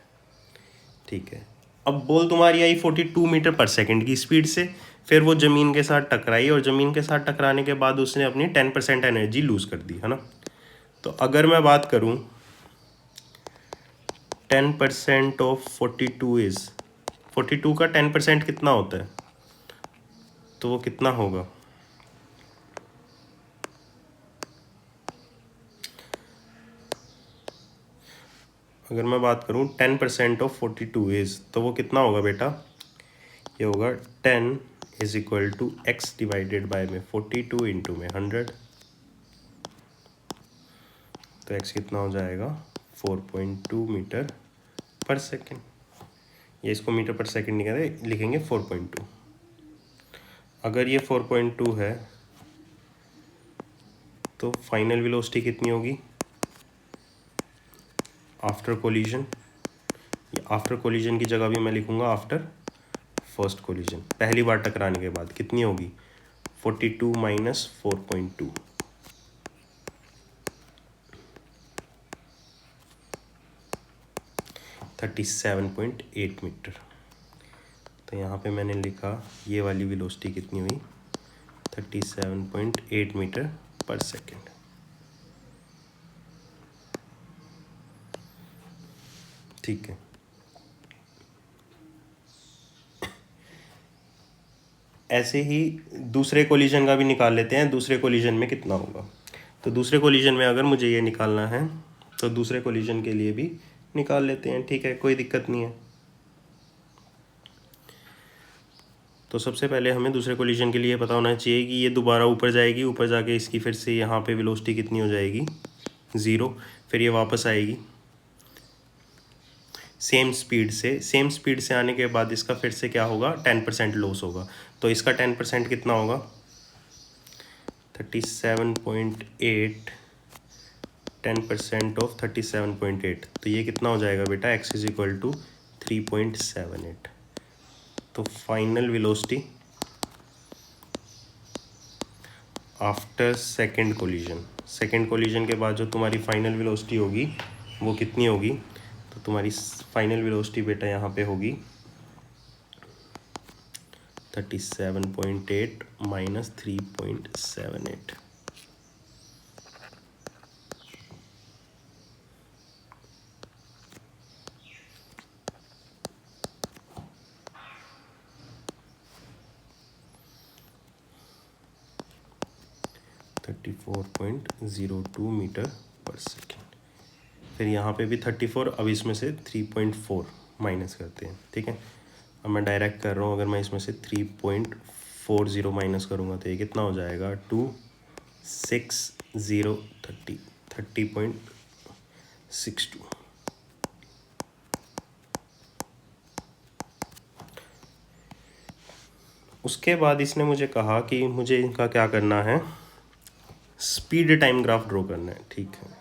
A: ठीक है, अब बॉल तुम्हारी आई 42 मीटर पर सेकंड की स्पीड से, फिर वो ज़मीन के साथ टकराई और ज़मीन के साथ टकराने के बाद उसने अपनी 10% एनर्जी लूज़ कर दी, है ना। तो अगर मैं बात करूँ 10% ऑफ 42 इज़ 42 का 10% कितना होता है, तो वो कितना होगा? अगर मैं बात करूँ 10% ऑफ 42 इज़, तो वो कितना होगा बेटा? ये होगा 10 is equal to x divided by में 42 इंटू में 100। तो एक्स कितना हो जाएगा? 4.2 मीटर पर सेकेंड। ये इसको मीटर पर सेकेंड निकाले, लिखेंगे 4.2। अगर ये 4.2 है तो फाइनल वेलोसिटी कितनी होगी आफ्टर कोलिजन? ये आफ्टर कोलिजन की जगह भी मैं लिखूंगा आफ्टर फर्स्ट कोलिजन, पहली बार टकराने के बाद कितनी होगी? 42 माइनस 4.2, 37.8 मीटर। तो यहाँ पे मैंने लिखा ये वाली वेलोसिटी कितनी हुई? 37.8 मीटर पर सेकेंड। ठीक है, ऐसे ही दूसरे कोलिजन का भी निकाल लेते हैं, दूसरे कोलिजन में कितना होगा। तो दूसरे कोलिजन में अगर मुझे ये निकालना है तो दूसरे कोलिजन के लिए भी निकाल लेते हैं, ठीक है, कोई दिक्कत नहीं है। तो सबसे पहले हमें दूसरे कोलिजन के लिए पता होना चाहिए कि ये दोबारा ऊपर जाएगी, ऊपर जाके इसकी फिर से यहाँ पे वेलोसिटी कितनी हो जाएगी? 0। फिर ये वापस आएगी सेम स्पीड से आने के बाद इसका फिर से क्या होगा? 10% लॉस होगा। तो इसका 10% कितना होगा? 37.8, 10% ऑफ 37.8, तो ये कितना हो जाएगा बेटा? X is equal to 3.78। तो final velocity after second collision के बाद जो तुम्हारी फाइनल वेलोसिटी होगी वो कितनी होगी? तो तुम्हारी फाइनल वेलोसिटी बेटा यहाँ पे होगी 37.8 माइनस 3.78। .02 मीटर पर सेकेंड। फिर यहाँ पे भी 34, अब इसमें से 3.4 माइनस करते हैं, ठीक है। अब मैं डायरेक्ट कर रहा हूँ, अगर मैं इसमें से 3.40 माइनस करूँगा तो ये कितना हो जाएगा? 30.62। उसके बाद इसने मुझे कहा कि मुझे इनका क्या करना है? स्पीड टाइम ग्राफ ड्रॉ करना है, ठीक है।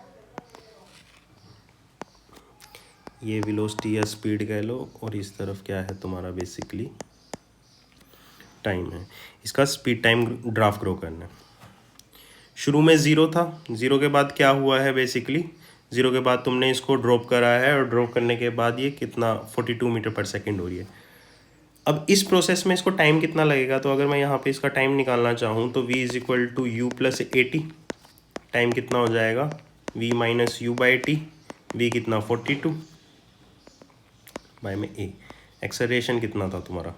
A: ये वेलोसिटी या स्पीड कह लो और इस तरफ क्या है तुम्हारा? बेसिकली टाइम है। इसका स्पीड टाइम ग्राफ ड्रॉ करना है। शुरू में 0 था, 0 के बाद क्या हुआ है? बेसिकली 0 के बाद तुमने इसको ड्रॉप करा है और ड्रॉप करने के बाद ये कितना 42 मीटर पर सेकेंड हो रही है। अब इस प्रोसेस में इसको टाइम कितना लगेगा? तो अगर मैं यहाँ पे इसका टाइम निकालना चाहूँ तो v is equal to u plus 80। Time कितना हो जाएगा? v minus u by t. v कितना? 42 बाय में a। एक्सेलरेशन कितना था तुम्हारा?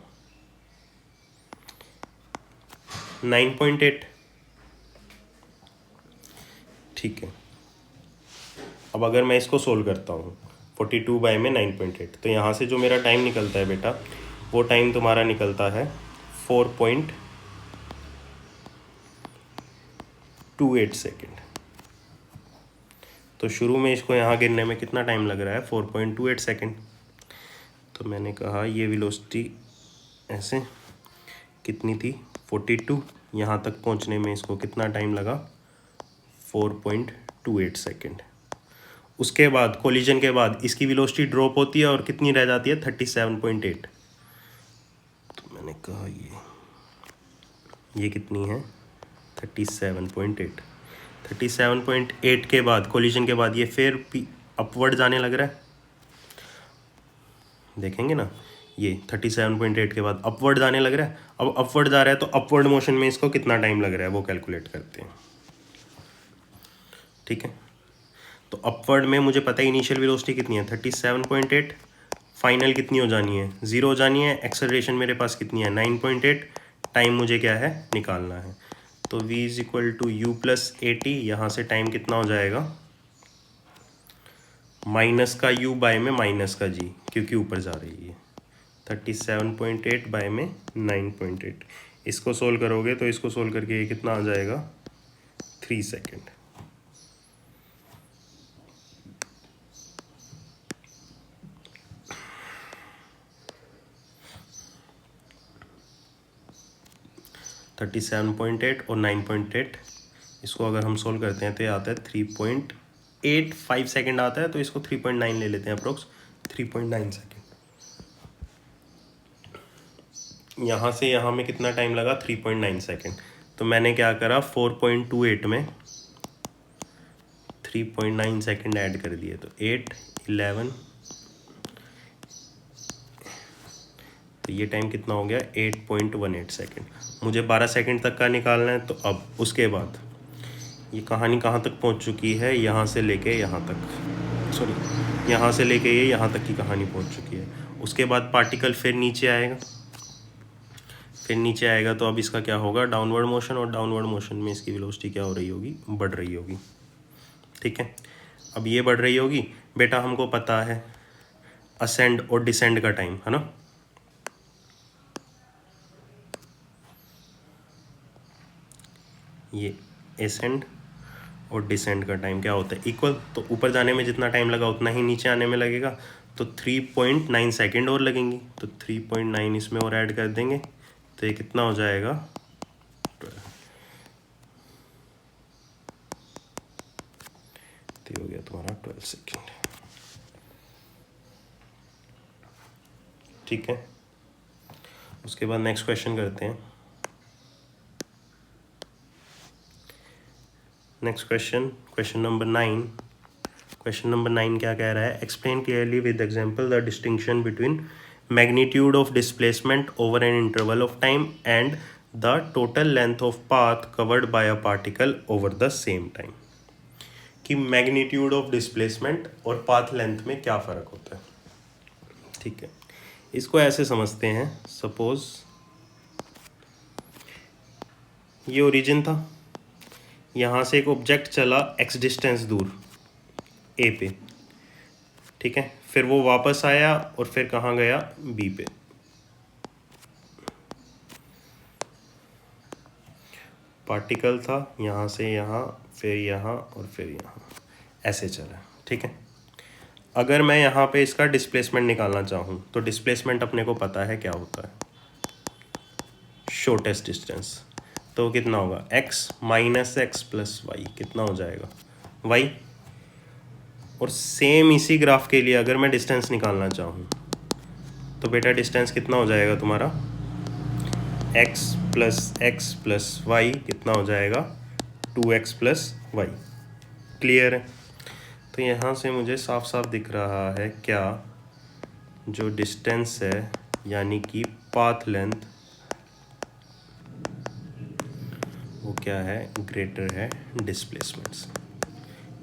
A: 9.8, ठीक है। अब अगर मैं इसको सोल्व करता हूँ 42 बाय में 9.8, तो यहाँ से जो मेरा टाइम निकलता है बेटा, वो टाइम तुम्हारा निकलता है 4.28 सेकेंड। तो शुरू में इसको यहाँ गिरने में कितना टाइम लग रहा है? 4.28 सेकेंड। तो मैंने कहा ये वेलोसिटी ऐसे कितनी थी? 42। यहाँ तक पहुँचने में इसको कितना टाइम लगा? 4.28 सेकेंड। उसके बाद कोलिजन के बाद इसकी वेलोसिटी ड्रॉप होती है और कितनी रह जाती है? 37.8। तो मैंने कहा ये कितनी है? 37.8। 37.8 के बाद कोलिजन के बाद ये फिर अपवर्ड जाने लग रहा है, देखेंगे ना। ये 37.8 के बाद अपवर्ड जाने लग रहा है। अब अपवर्ड जा रहा है तो अपवर्ड मोशन में इसको कितना टाइम लग रहा है वो कैलकुलेट करते हैं। ठीक है, तो अपवर्ड में मुझे पता है इनिशियल वेलोसिटी कितनी है 37.8, फाइनल कितनी हो जानी है 0 हो जानी है, एक्सेलरेशन मेरे पास कितनी है 9.8, टाइम मुझे क्या है निकालना है। तो v is equal to u plus a t, यहाँ से टाइम कितना हो जाएगा माइनस का u बाय में माइनस का g, क्योंकि ऊपर जा रही है 37.8 बाय में 9.8। इसको सोल्व करोगे तो इसको सोल्व करके ये कितना आ जाएगा 3 सेकेंड। थर्टी 37.8 और 9.8, इसको अगर हम सोल्व करते हैं तो ये आता है 3.85 सेकेंड आता है, तो इसको 3.9 ले लेते हैं अप्रोक्स 3.9 सेकेंड। यहाँ से यहाँ में कितना टाइम लगा 3.9 सेकेंड। तो मैंने क्या करा 4.28 में 3.9 सेकेंड ऐड कर दिए, तो 8 11, तो ये टाइम कितना हो गया 8.18 सेकेंड। मुझे 12 सेकेंड तक का निकालना है। तो अब उसके बाद ये कहानी कहाँ तक पहुँच चुकी है, यहाँ से लेके यहाँ तक, सॉरी यहाँ से लेके ये यहाँ तक की कहानी पहुँच चुकी है। उसके बाद पार्टिकल फिर नीचे आएगा, फिर नीचे आएगा तो अब इसका क्या होगा डाउनवर्ड मोशन, और डाउनवर्ड मोशन में इसकी वेलोसिटी क्या हो रही होगी बढ़ रही होगी। ठीक है, अब ये बढ़ रही होगी बेटा, हमको पता है असेंड और डिसेंड का टाइम है ना, ये एसेंड और डिसेंड का टाइम क्या होता है इक्वल, तो ऊपर जाने में जितना टाइम लगा उतना ही नीचे आने में लगेगा, तो 3.9 सेकेंड और लगेंगी, तो 3.9 इसमें और ऐड कर देंगे तो ये कितना हो जाएगा 12, तो हो गया तुम्हारा 12 सेकेंड। ठीक है, उसके बाद नेक्स्ट क्वेश्चन करते हैं। Next question, question number 9। Question number 9 क्या कह रहा है, explain clearly with example the distinction between magnitude of displacement over an interval of time and the total length of path covered by a particle over the same time. कि magnitude of displacement और path length में क्या फ़र्क होता है। ठीक है, इसको ऐसे समझते हैं, सपोज ये ओरिजिन था, यहाँ से एक ऑब्जेक्ट चला x डिस्टेंस दूर a पे, ठीक है, फिर वो वापस आया और फिर कहाँ गया b पे। पार्टिकल था यहाँ से यहाँ, फिर यहाँ और फिर यहाँ, ऐसे चला। ठीक है, अगर मैं यहाँ पे इसका डिस्प्लेसमेंट निकालना चाहूँ तो डिस्प्लेसमेंट अपने को पता है क्या होता है, शॉर्टेस्ट डिस्टेंस। तो कितना होगा x minus x plus y, कितना हो जाएगा y। और सेम इसी ग्राफ के लिए अगर मैं डिस्टेंस निकालना चाहूँ तो बेटा डिस्टेंस कितना हो जाएगा तुम्हारा x प्लस वाई, कितना हो जाएगा 2x प्लस वाई। क्लियर है, तो यहाँ से मुझे साफ साफ दिख रहा है क्या, जो डिस्टेंस है यानी कि पाथ लेंथ वो क्या है ग्रेटर है डिस्प्लेसमेंट से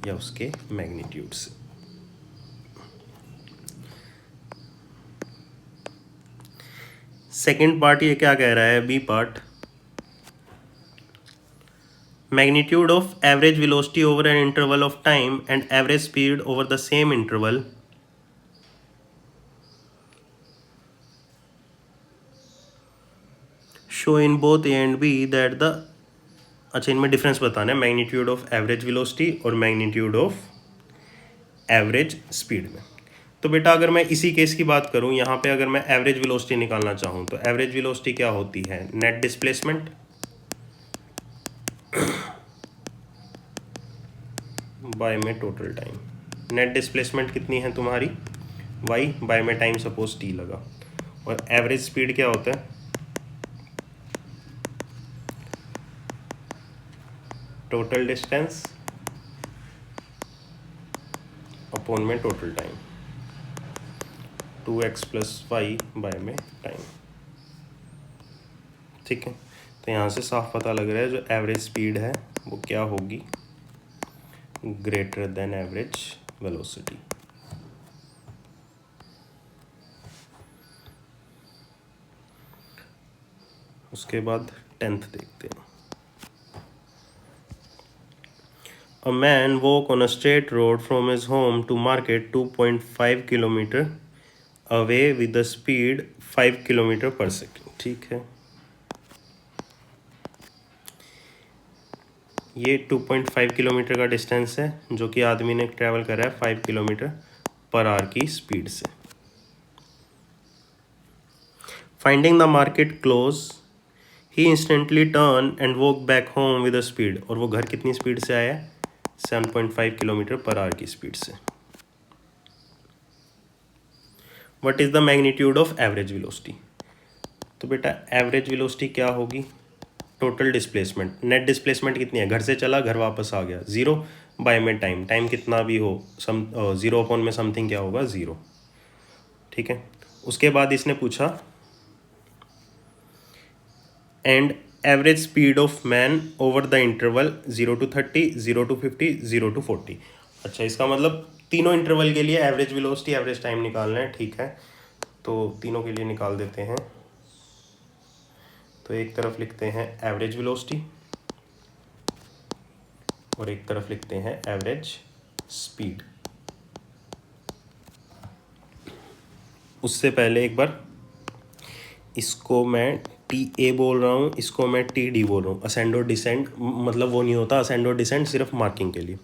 A: या उसके मैग्नीट्यूड से। सेकेंड पार्ट ये क्या कह रहा है, B part, magnitude of average velocity over an interval of time and average speed over the same interval show in both A and B that the, अच्छा इनमें डिफरेंस बताना है मैग्नीट्यूड ऑफ एवरेज वेलोसिटी और magnitude of average speed में। तो बेटा अगर मैं इसी केस की बात करूं, यहाँ पे अगर मैं एवरेज वेलोसिटी निकालना चाहूँ तो एवरेज वेलोसिटी क्या होती है नेट डिस्प्लेसमेंट बाय में टोटल टाइम। नेट डिस्प्लेसमेंट कितनी है तुम्हारी y बाय में टाइम सपोज t लगा, और एवरेज स्पीड क्या होता है टोटल डिस्टेंस अपॉन में टोटल टाइम। 2x+y बाय में टाइम। ठीक है, तो यहाँ से साफ पता लग रहा है जो एवरेज स्पीड है वो क्या होगी, ग्रेटर देन एवरेज वेलोसिटी। उसके बाद 10th देखते हैं। A man walk on a straight road from his home to market 2.5 kilometre away with the speed 5 kilometre पर सेकेंड। ठीक है, ये 2.5 किलोमीटर का डिस्टेंस है जो कि आदमी ने ट्रैवल करा है 5 किलोमीटर पर आवर की स्पीड से। Finding the market close he instantly turn and walk back home with a speed, और वो घर कितनी स्पीड से आया, 7.5 किलोमीटर पर आवर की स्पीड से। What is the magnitude of average velocity, तो बेटा एवरेज वेलोसिटी क्या होगी, टोटल डिस्प्लेसमेंट, नेट डिस्प्लेसमेंट कितनी है, घर से चला घर वापस आ गया, 0 बाय में टाइम, टाइम कितना भी हो, 0 अपॉन में समथिंग क्या होगा, 0। ठीक है, उसके बाद इसने पूछा and average speed of man over the interval 0 to 30, 0 to 50, 0 to 40। अच्छा, इसका मतलब तीनों इंटरवल के लिए एवरेज वेलोसिटी एवरेज टाइम निकालना है। ठीक है, तो तीनों के लिए निकाल देते हैं। तो एक तरफ लिखते हैं एवरेज वेलोसिटी और एक तरफ लिखते हैं एवरेज स्पीड। उससे पहले एक बार इसको मैं TA बोल रहा हूँ, इसको मैं TD बोल रहा हूँ। असेंड और डिसेंड मतलब वो नहीं होता, असेंड और डिसेंड सिर्फ मार्किंग के लिए।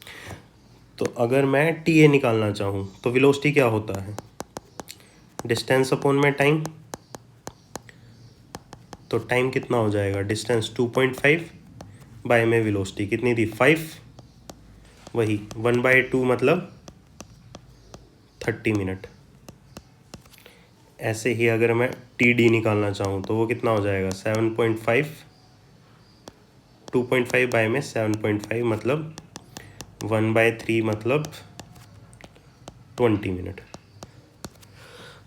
A: तो अगर मैं TA निकालना चाहूँ तो वेलोसिटी क्या होता है, डिस्टेंस अपॉन में टाइम। तो टाइम कितना हो जाएगा, डिस्टेंस 2.5 बाय में वेलोसिटी कितनी थी 5, वही 1/2 मतलब 30 मिनट। ऐसे ही अगर मैं TD निकालना चाहूँ तो वो कितना हो जाएगा 7.5, 2.5 बाय में 7.5 मतलब 1/3 मतलब 20 मिनट।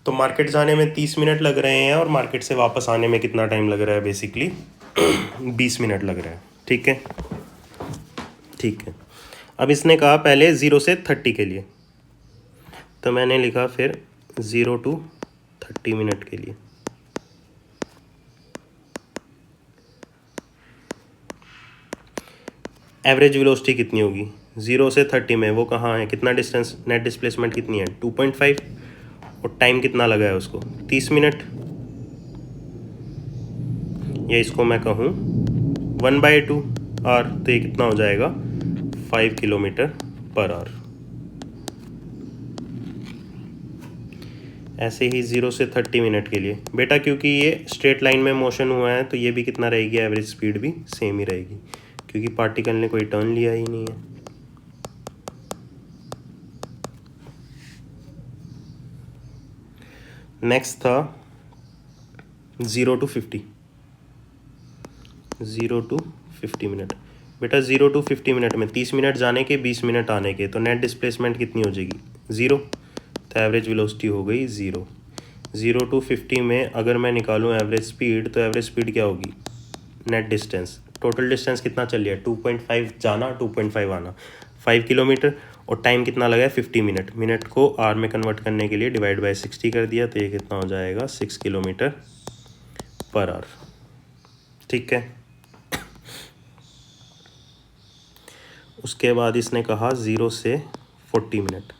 A: तो मार्केट जाने में 30 मिनट लग रहे हैं और मार्केट से वापस आने में कितना टाइम लग रहा है, बेसिकली 20 मिनट लग रहा है। ठीक है, ठीक है। अब इसने कहा पहले 0 से 30 के लिए, तो मैंने लिखा फिर 0 to 30 मिनट के लिए। एवरेज वेलोसिटी कितनी होगी 0 से 30 में, वो कहाँ है, कितना डिस्टेंस, नेट डिस्प्लेसमेंट कितनी है 2.5, और टाइम कितना लगा है उसको 30 मिनट, या इसको मैं कहूँ 1/2 आवर, तो ये कितना हो जाएगा 5 किलोमीटर पर आवर। ऐसे ही 0 से 30 मिनट के लिए बेटा, क्योंकि ये स्ट्रेट लाइन में मोशन हुआ है तो ये भी कितना रहेगी, एवरेज स्पीड भी सेम ही रहेगी, क्योंकि पार्टिकल ने कोई टर्न लिया ही नहीं है। नेक्स्ट था 0 to 50, 0 to 50 मिनट। बेटा 0 to 50 मिनट में 30 मिनट जाने के 20 मिनट आने के, तो नेट डिस्प्लेसमेंट कितनी हो जाएगी 0, तो एवरेज वेलोसिटी हो गई 0। 0 to 50 में अगर मैं निकालूं एवरेज स्पीड, तो एवरेज स्पीड क्या होगी, नेट डिस्टेंस, टोटल डिस्टेंस कितना चल लिया 2.5 जाना 2.5 आना, 5 किलोमीटर, और टाइम कितना लगा है 50 मिनट। मिनट को आर में कन्वर्ट करने के लिए डिवाइड बाय 60 कर दिया, तो ये कितना हो जाएगा 6 किलोमीटर पर आवर। ठीक है, उसके बाद इसने कहा 0 से 40 मिनट।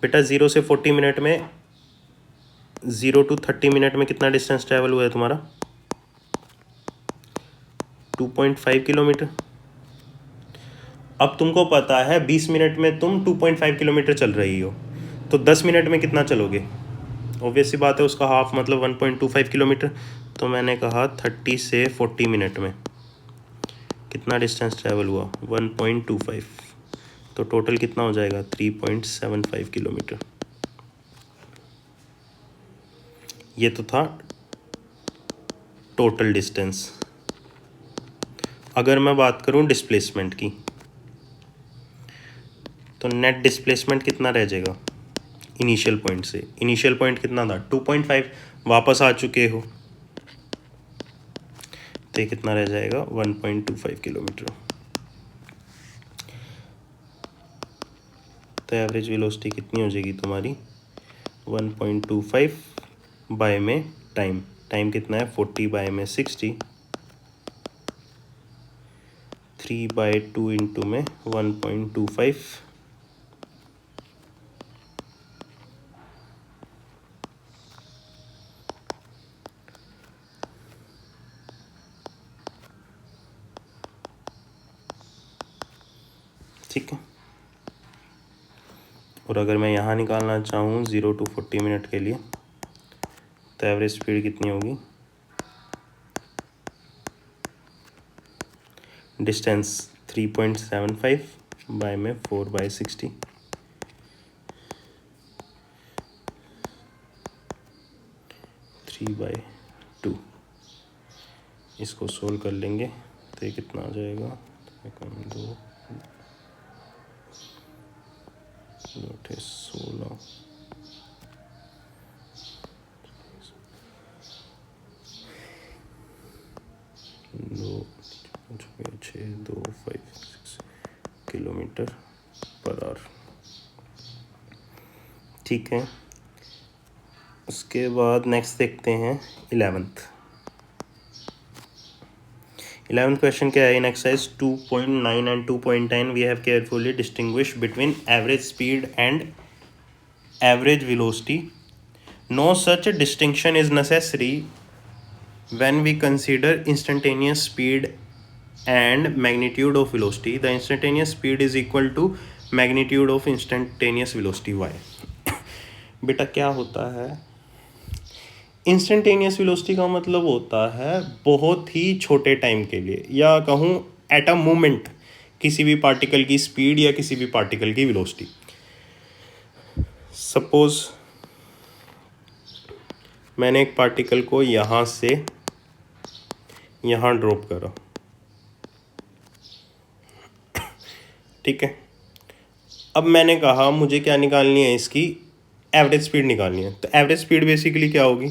A: बेटा 0 से 40 मिनट में 0 to 30 मिनट में कितना डिस्टेंस ट्रैवल हुआ है तुम्हारा 2.5 किलोमीटर। अब तुमको पता है 20 मिनट में तुम 2.5 किलोमीटर चल रही हो, तो 10 मिनट में कितना चलोगे, ऑब्वियस सी बात है उसका हाफ मतलब 1.25 किलोमीटर। तो मैंने कहा 30 से 40 मिनट में कितना डिस्टेंस ट्रैवल हुआ 1.25, तो टोटल कितना हो जाएगा 3.75 किलोमीटर। ये तो था टोटल डिस्टेंस। अगर मैं बात करूं डिस्प्लेसमेंट की, तो नेट डिस्प्लेसमेंट कितना रह जाएगा, इनिशियल पॉइंट से। इनिशियल पॉइंट कितना था 2.5, वापस आ चुके हो तो कितना रह जाएगा 1.25 किलोमीटर। तो एवरेज वेलोसिटी कितनी हो जाएगी तुम्हारी 1.25 बाय में टाइम कितना है 40 बाय में 60, 3/2 इंटू में 1.25, ठीक है। और अगर मैं यहाँ निकालना चाहूँ 0 to 40 मिनट के लिए तो एवरेज स्पीड कितनी होगी, डिस्टेंस 3.75 बाय में 4/60, 3/2। इसको सोल्व कर लेंगे तो ये कितना आ जाएगा 16, 2.625 किलोमीटर पर आवर। ठीक है, उसके बाद नेक्स्ट देखते हैं 11th क्वेश्चन क्या है। In exercise 2.9 and 2.10 we have carefully distinguish between average speed and average velocity. No such distinction is necessary when we consider instantaneous speed and magnitude of velocity. The instantaneous speed is equal to magnitude of instantaneous velocity y. बेटा क्या होता है instantaneous velocity का मतलब होता है बहुत ही छोटे टाइम के लिए, या कहूँ एट अ मोमेंट किसी भी पार्टिकल की स्पीड या किसी भी पार्टिकल की वेलोसिटी। सपोज मैंने एक पार्टिकल को यहाँ से यहाँ ड्रॉप करा, ठीक है। अब मैंने कहा मुझे क्या निकालनी है, इसकी एवरेज स्पीड निकालनी है। तो एवरेज स्पीड बेसिकली क्या होगी,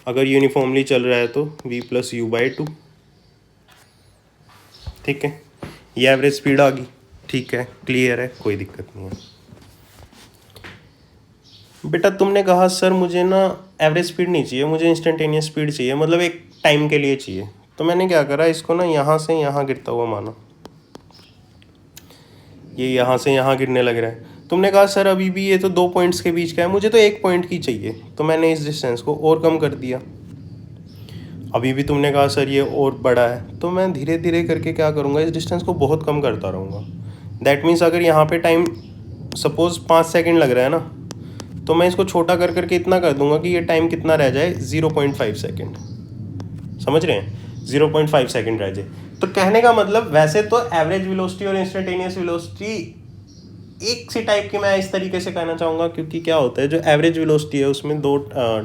A: अगर यूनिफॉर्मली चल रहा है तो v+u/2, ठीक है। ये एवरेज स्पीड आ गई, ठीक है, क्लियर है, कोई दिक्कत नहीं है। बेटा तुमने कहा सर मुझे ना एवरेज स्पीड नहीं चाहिए, मुझे इंस्टेंटेनियस स्पीड चाहिए, मतलब एक टाइम के लिए चाहिए। तो मैंने क्या करा, इसको ना यहाँ से यहाँ गिरता हुआ माना, ये यहाँ से यहाँ गिरने लग रहा है। तुमने कहा सर अभी भी ये तो 2 पॉइंट्स के बीच का है, मुझे तो 1 पॉइंट की चाहिए। तो मैंने इस डिस्टेंस को और कम कर दिया। अभी भी तुमने कहा सर ये और बड़ा है, तो मैं धीरे धीरे करके क्या करूँगा, इस डिस्टेंस को बहुत कम करता रहूँगा। दैट मीन्स अगर यहाँ पे टाइम सपोज 5 सेकेंड लग रहा है ना, तो मैं इसको छोटा कर करके इतना कर दूंगा कि ये टाइम कितना रह जाए 0.5 सेकेंड। समझ रहे हैं, 0.5 सेकेंड रह जाए। तो कहने का मतलब वैसे तो एवरेज वेलोसिटी और इंस्टेंटेनियस वेलोसिटी एक सी टाइप की मैं इस तरीके से कहना चाहूँगा, क्योंकि क्या होता है जो एवरेज वेलोसिटी है उसमें 2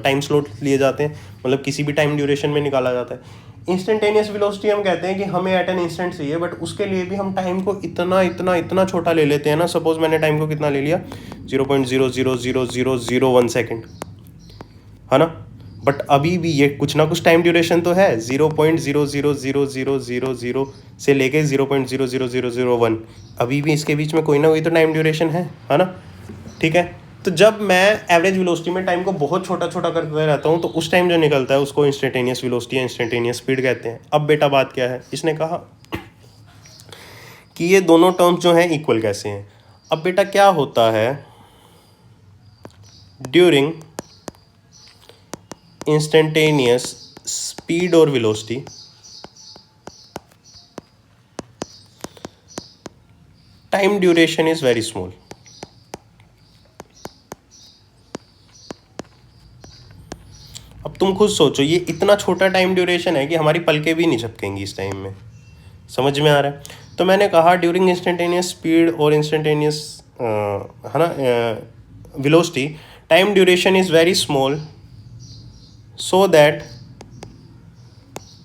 A: टाइम स्लॉट लिए जाते हैं, मतलब किसी भी टाइम ड्यूरेशन में निकाला जाता है। इंस्टेंटेनियस वेलोसिटी हम कहते हैं कि हमें एट एन इंस्टेंट चाहिए, बट उसके लिए भी हम टाइम को इतना इतना इतना छोटा ले लेते हैं ना। सपोज मैंने टाइम को कितना ले लिया 0.0000001 सेकेंड, है ना, बट अभी भी ये कुछ ना कुछ टाइम ड्यूरेशन तो है, 0.0000000 से लेके 0.00001, अभी भी इसके बीच में कोई ना कोई तो टाइम ड्यूरेशन है ना, ठीक है। तो जब मैं एवरेज वेलोसिटी में टाइम को बहुत छोटा छोटा करते रहता हूँ तो उस टाइम जो निकलता है उसको इंस्टेंटेनियस वेलोसिटी या इंस्टेंटेनियस स्पीड कहते हैं। अब बेटा बात क्या है, इसने कहा कि ये दोनों टर्म्स जो हैं इक्वल कैसे हैं। अब बेटा क्या होता है, ड्यूरिंग इंस्टेंटेनियस स्पीड और velocity time duration is very small. अब तुम खुद सोचो, ये इतना छोटा टाइम ड्यूरेशन है कि हमारी पलकें भी नहीं झपकेंगी इस टाइम में। समझ में आ रहा है। तो मैंने कहा ड्यूरिंग इंस्टेंटेनियस स्पीड और इंस्टेंटेनियस है ना velocity time duration is very small, so that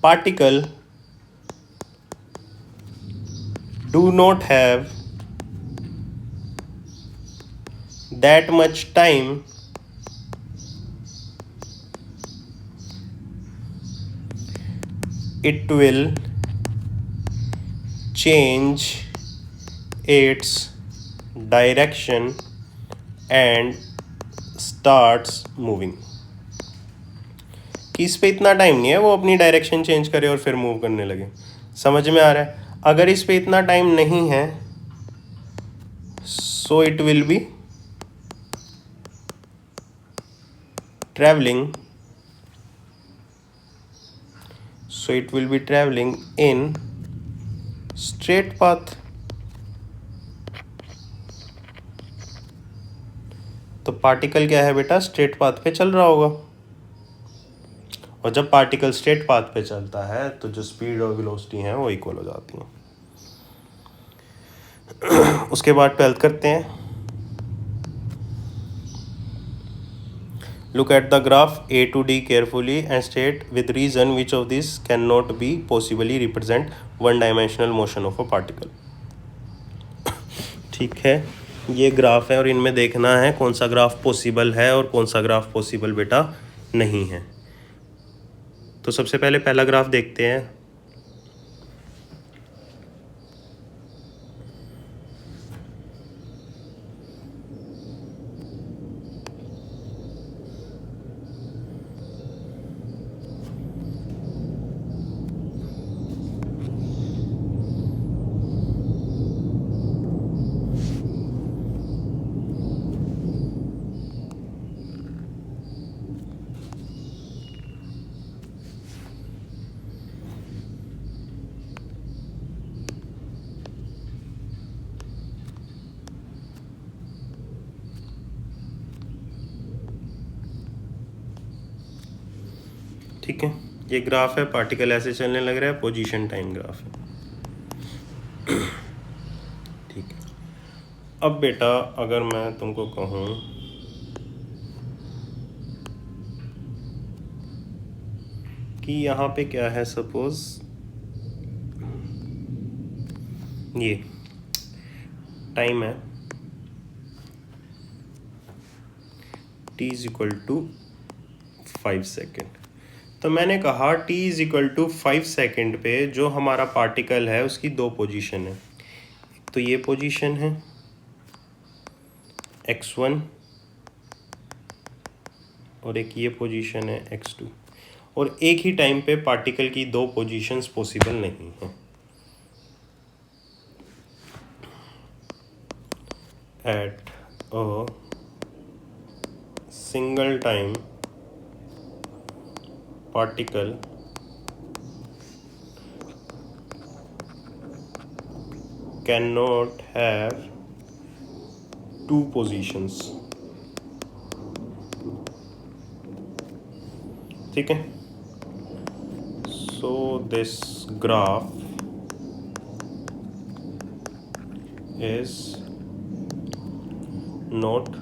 A: particle do not have that much time it will change its direction and starts moving। कि इस पे इतना टाइम नहीं है वो अपनी डायरेक्शन चेंज करे और फिर मूव करने लगे। समझ में आ रहा है? अगर इस पे इतना टाइम नहीं है so it will be traveling in straight path। तो पार्टिकल क्या है बेटा, स्ट्रेट पाथ पे चल रहा होगा। और जब पार्टिकल स्ट्रेट पाथ पे चलता है तो जो स्पीड और वेलोसिटी है वो इक्वल हो जाती हैं। उसके बाद 12th करते हैं। Look at the graph A to D carefully and state with reason which of these cannot be possibly represent one-dimensional motion of a particle। ठीक है, ये ग्राफ है और इनमें देखना है कौन सा ग्राफ पॉसिबल है और कौन सा ग्राफ पॉसिबल बेटा नहीं है। तो सबसे पहले पहला ग्राफ देखते हैं। ठीक है, ये ग्राफ है, पार्टिकल ऐसे चलने लग रहा है, पोजीशन टाइम ग्राफ है। ठीक है, अब बेटा अगर मैं तुमको कहूँ कि यहाँ पे क्या है, सपोज ये टाइम है t is equal to 5 second. तो मैंने कहा t is equal to 5 second पे जो हमारा पार्टिकल है उसकी दो पोजीशन है। तो ये पोजीशन है x1 और एक ये पोजीशन है x2, और एक ही टाइम पे पार्टिकल की दो पोजीशंस पॉसिबल नहीं है। At a single time particle cannot have two positions। ठीक है, so this graph is not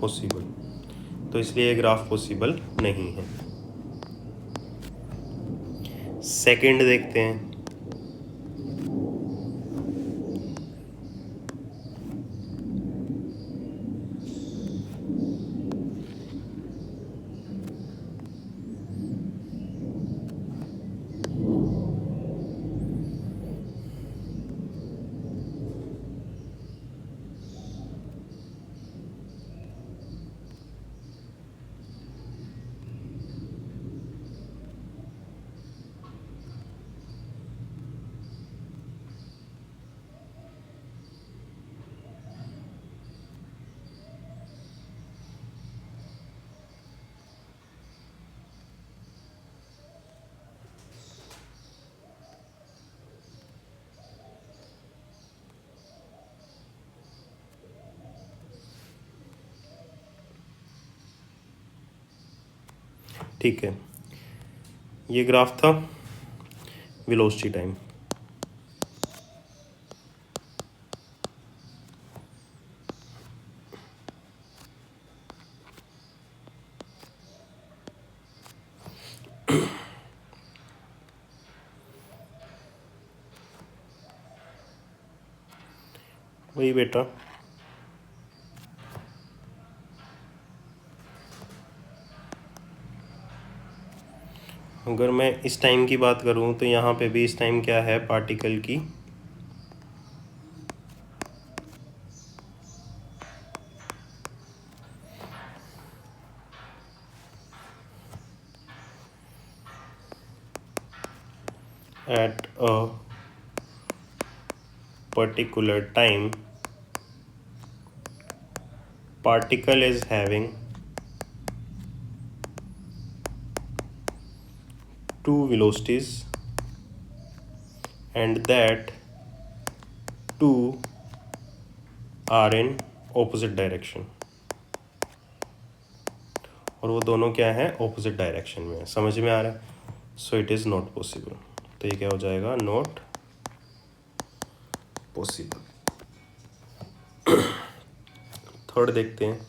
A: possible। तो इसलिए ये ग्राफ पॉसिबल नहीं है। सेकंड देखते हैं। ठीक है, ये ग्राफ था वेलोसिटी टाइम। वही बेटा अगर मैं इस टाइम की बात करूं तो यहाँ पे भी इस टाइम क्या है, पार्टिकल की at a particular time particle is having two velocities and that two are in opposite direction, और वो दोनों क्या है, ऑपोजिट डायरेक्शन में है। समझ में आ रहा है? So it is not possible. तो ये क्या हो जाएगा, नॉट पॉसिबल। थर्ड देखते हैं।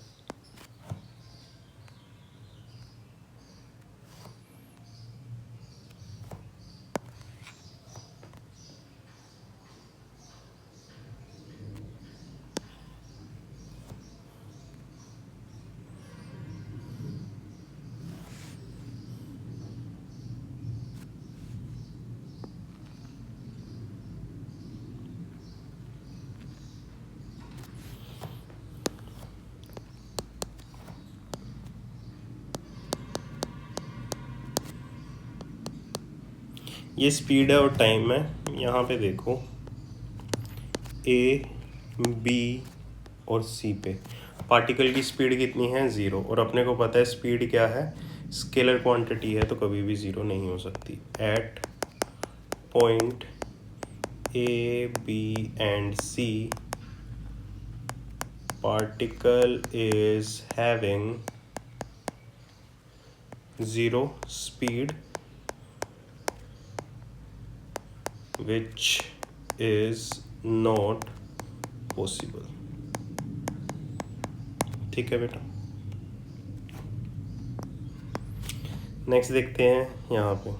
A: ये स्पीड है और टाइम है। यहाँ पे देखो ए, बी और सी पे पार्टिकल की स्पीड कितनी है, 0। और अपने को पता है स्पीड क्या है, स्केलर क्वांटिटी है, तो कभी भी 0 नहीं हो सकती। At point A, B and C particle is having 0 speed, which is not possible। ठीक है बेटा। नेक्स्ट देखते हैं यहाँ पे।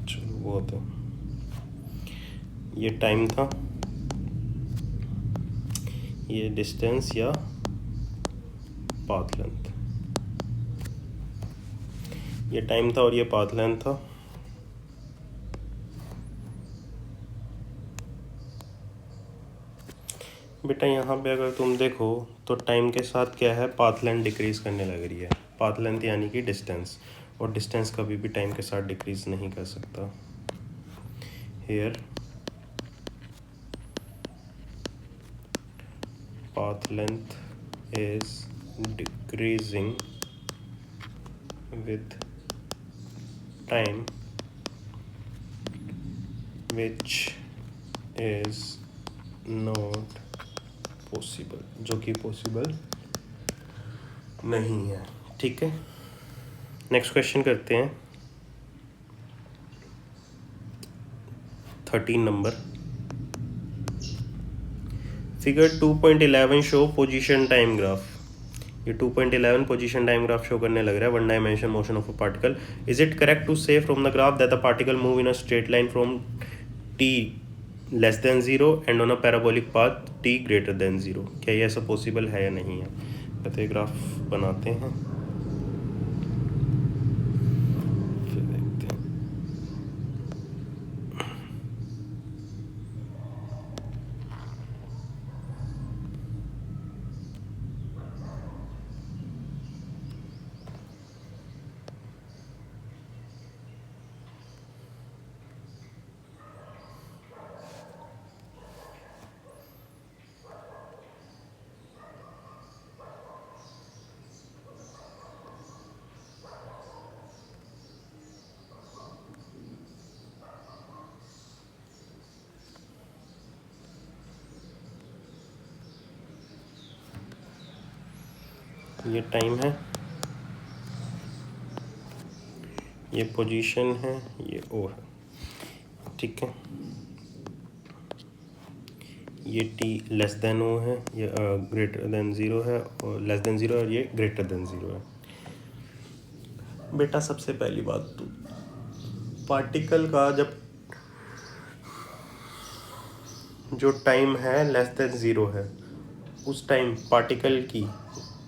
A: चलो वो तो ये टाइम था, ये डिस्टेंस या पाथ लेंथ। ये टाइम था और ये पाथ लेंथ था। बेटा यहाँ पे अगर तुम देखो तो टाइम के साथ क्या है, पाथ लेंथ डिक्रीज करने लग रही है। पाथ लेंथ यानी कि डिस्टेंस, और डिस्टेंस कभी भी टाइम के साथ डिक्रीज नहीं कर सकता। Here path length is decreasing with time, which is not possible, जो कि पॉसिबल नहीं है। ठीक है, नेक्स्ट क्वेश्चन करते हैं। 13 number. Figure 2.11 show position time graph. ये 2.11 पोजीशन टाइम ग्राफ शो करने लग रहा है, one dimension motion of a particle. Is it correct to say from the graph that the particle move in a straight line from t less than 0 and on a parabolic path t greater than 0? क्या ये ऐसा possible है या नहीं है? तो ये graph बनाते हैं, फिर देखते हैं। ये टाइम है, ये पोजीशन है, ये ओ है, ठीक है। ये टी लेस देन ओ है, ये ग्रेटर देन ज़ीरो है, और लेस देन ज़ीरो, और ये ग्रेटर देन ज़ीरो है। बेटा सबसे पहली बात तो पार्टिकल का जब जो टाइम है लेस देन ज़ीरो है, उस टाइम पार्टिकल की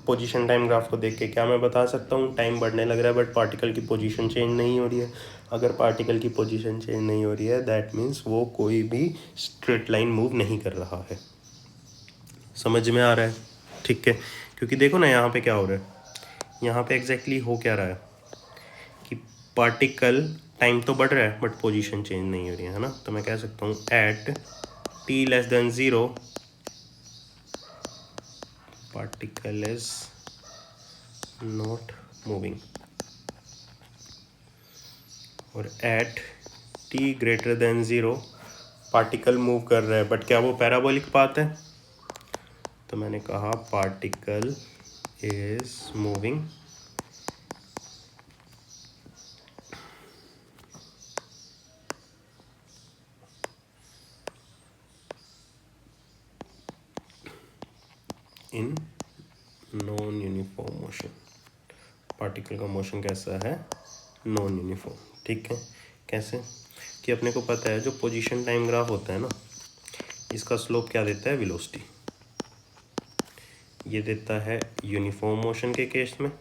A: पोजीशन टाइम ग्राफ को देख के क्या मैं बता सकता हूँ, टाइम बढ़ने लग रहा है बट पार्टिकल की पोजीशन चेंज नहीं हो रही है। अगर पार्टिकल की पोजीशन चेंज नहीं हो रही है दैट मीन्स वो कोई भी स्ट्रेट लाइन मूव नहीं कर रहा है। समझ में आ रहा है? ठीक है, क्योंकि देखो ना यहाँ पे क्या हो रहा है, यहाँ पे एग्जैक्टली हो क्या रहा है कि पार्टिकल टाइम तो बढ़ रहा है बट पोजीशन चेंज नहीं हो रही है ना। तो मैं कह सकता हूँ at T less than zero particle is not moving, और at t greater than zero particle move कर रहा है बट क्या वो पैराबोलिक पाथ है? तो मैंने कहा particle is moving in non uniform motion. Particle का मोशन कैसा है? Non uniform. ठीक है, कैसे कि अपने को पता है जो पोजीशन टाइम ग्राफ होता है ना, इसका स्लोप क्या देता है? वेलोसिटी। ये देता है यूनिफॉर्म मोशन के केस में,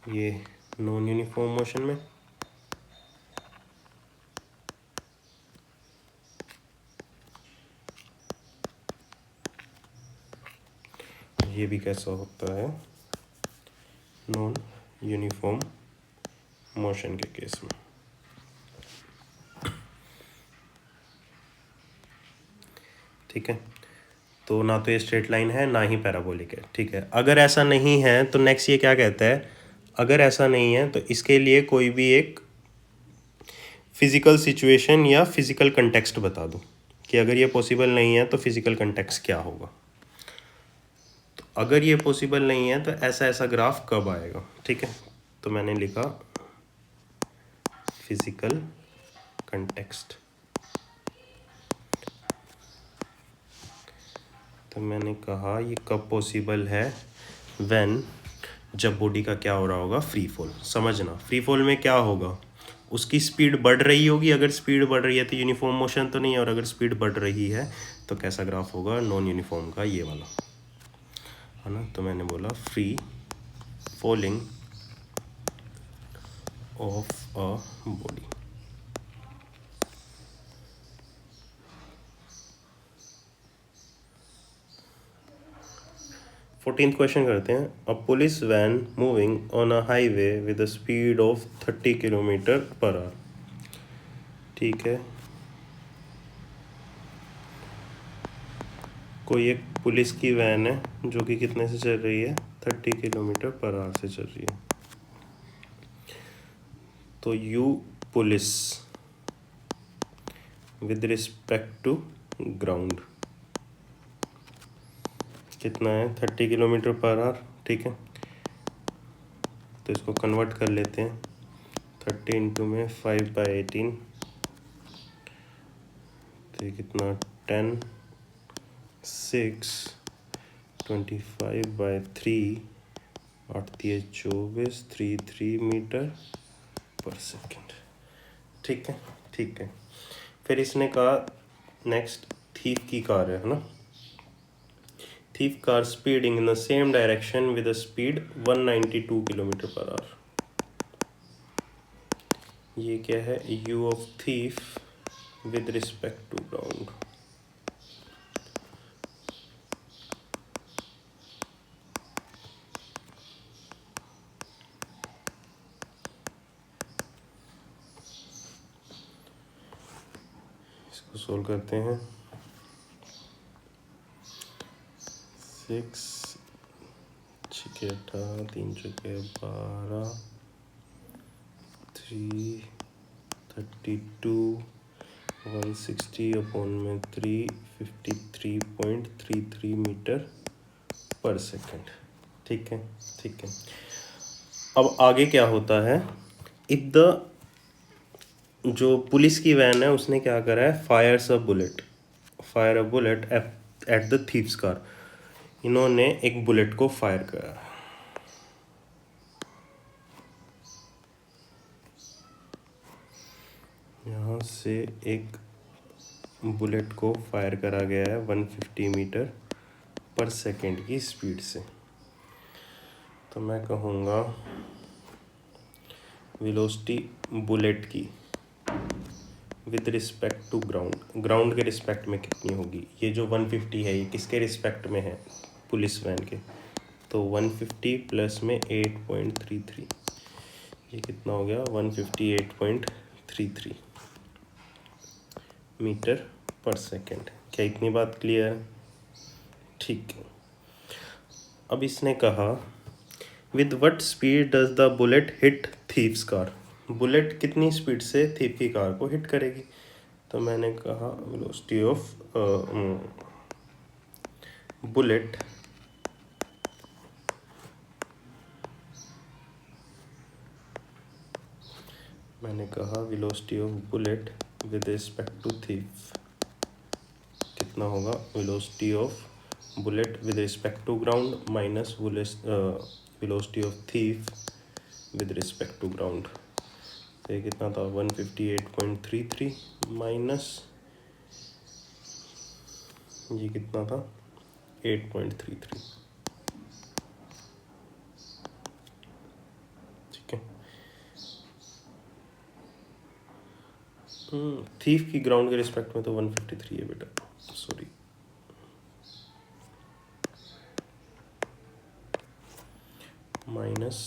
A: ये नॉन यूनिफॉर्म मोशन में, ये भी कैसा होता है? नॉन यूनिफॉर्म मोशन के केस में। ठीक है, तो ना तो ये स्ट्रेट लाइन है ना ही पैराबोलिक है। ठीक है, अगर ऐसा नहीं है तो नेक्स्ट ये क्या कहता है, अगर ऐसा नहीं है तो इसके लिए कोई भी एक फिजिकल सिचुएशन या फिजिकल कंटेक्स्ट बता दो कि अगर ये पॉसिबल नहीं है तो फिजिकल कंटेक्स्ट क्या होगा। तो अगर ये पॉसिबल नहीं है तो ऐसा ऐसा ग्राफ कब आएगा। ठीक है, तो मैंने लिखा फिजिकल कंटेक्स्ट। तो मैंने कहा ये कब पॉसिबल है, व्हेन जब बॉडी का क्या हो रहा होगा, फ्री फॉल। समझना, फ्री फॉल में क्या होगा, उसकी स्पीड बढ़ रही होगी। अगर स्पीड बढ़ रही है तो यूनिफॉर्म मोशन तो नहीं है, और अगर स्पीड बढ़ रही है तो कैसा ग्राफ होगा, नॉन यूनिफॉर्म का, ये वाला है ना। तो मैंने बोला free falling of a body. 14th question करते हैं। A police van moving on a highway with a speed of 30 kilometre per hour. ठीक है, कोई एक पुलिस की वैन है जो कि कितने से चल रही है, 30 किलोमीटर पर आवर से चल रही है। तो u police with respect to ground कितना है, 30 किलोमीटर पर आवर। ठीक है, तो इसको कन्वर्ट कर लेते हैं, 30 इंटू में 5/18, तो ये कितना, 10, 6, 25/3, 8×3 = 24, 33 मीटर पर सेकेंड। ठीक है, ठीक है। फिर इसने कहा नेक्स्ट थीफ की कार है ना, thief car speeding in the same direction with a speed 192 kilometre per our. ये क्या है, u of thief with respect to ground। इसको सोल्व करते हैं। 6 6 18, 3 12, 3 32 160/3 53.33 मीटर पर सेकेंड। ठीक है, ठीक है। अब आगे क्या होता है, इफ द जो पुलिस की वैन है उसने क्या करा है, fire a bullet at the thieves car. इन्होंने एक बुलेट को फायर करा, यहाँ से एक बुलेट को फायर करा गया है 150 मीटर पर सेकेंड की स्पीड से। तो मैं कहूँगा वेलोसिटी बुलेट की विद रिस्पेक्ट टू ग्राउंड के रिस्पेक्ट में कितनी होगी। ये जो 150 है ये किसके रिस्पेक्ट में है, पुलिस वैन के। तो 150 प्लस में 8.33, ये कितना हो गया 158.33 मीटर पर सेकेंड। क्या इतनी बात क्लियर है? ठीक है। अब इसने कहा with what speed does the bullet hit thief's car. Bullet कितनी स्पीड से थीव की कार को हिट करेगी। तो मैंने कहा velocity of bullet with respect to thief कितना होगा, velocity of bullet with respect to ground minus velocity of thief with respect to ground. तो ये कितना था 158.33 माइनस ये कितना था 8.33। ठीक है, थीव की ग्राउंड के रिस्पेक्ट में तो 153 है बेटा, सॉरी। माइनस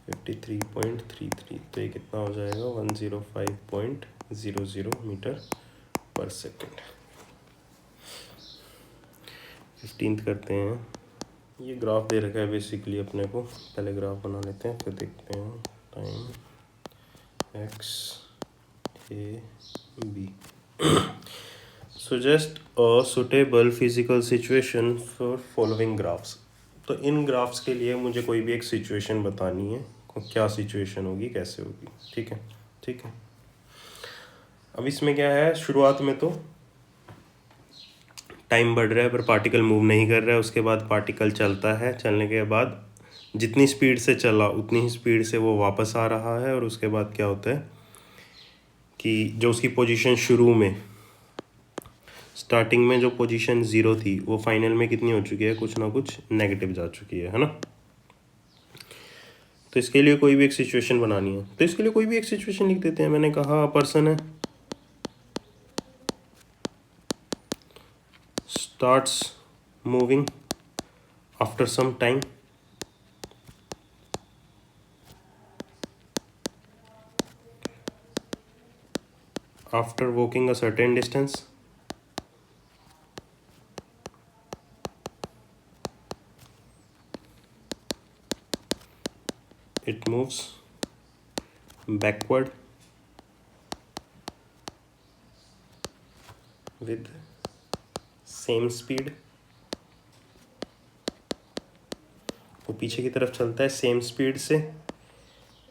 A: 53.33, तो ये कितना हो जाएगा 105.00 मीटर पर सेकेंड। 15th करते हैं। ये ग्राफ दे रखा है बेसिकली अपने को, पहले ग्राफ बना लेते हैं फिर देखते हैं। Time x a b suggest a suitable physical situation for following graphs। तो इन ग्राफ्स के लिए मुझे कोई भी एक सिचुएशन बतानी है, क्या सिचुएशन होगी, कैसे होगी। ठीक है, ठीक है। अब इसमें क्या है, शुरुआत में तो टाइम बढ़ रहा है पर पार्टिकल मूव नहीं कर रहा है। उसके बाद पार्टिकल चलता है, चलने के बाद जितनी स्पीड से चला उतनी ही स्पीड से वो वापस आ रहा है। और उसके बाद क्या होता है कि जो उसकी पोजीशन शुरू में स्टार्टिंग में जो पोजीशन 0 थी वो फाइनल में कितनी हो चुकी है, कुछ ना कुछ नेगेटिव जा चुकी है ना। तो इसके लिए कोई भी एक सिचुएशन बनानी है, तो इसके लिए कोई भी एक सिचुएशन लिख देते हैं। मैंने कहा पर्सन है, starts moving after some time, after walking a certain distance, it moves backward with same speed। वो पीछे की तरफ चलता है सेम स्पीड से,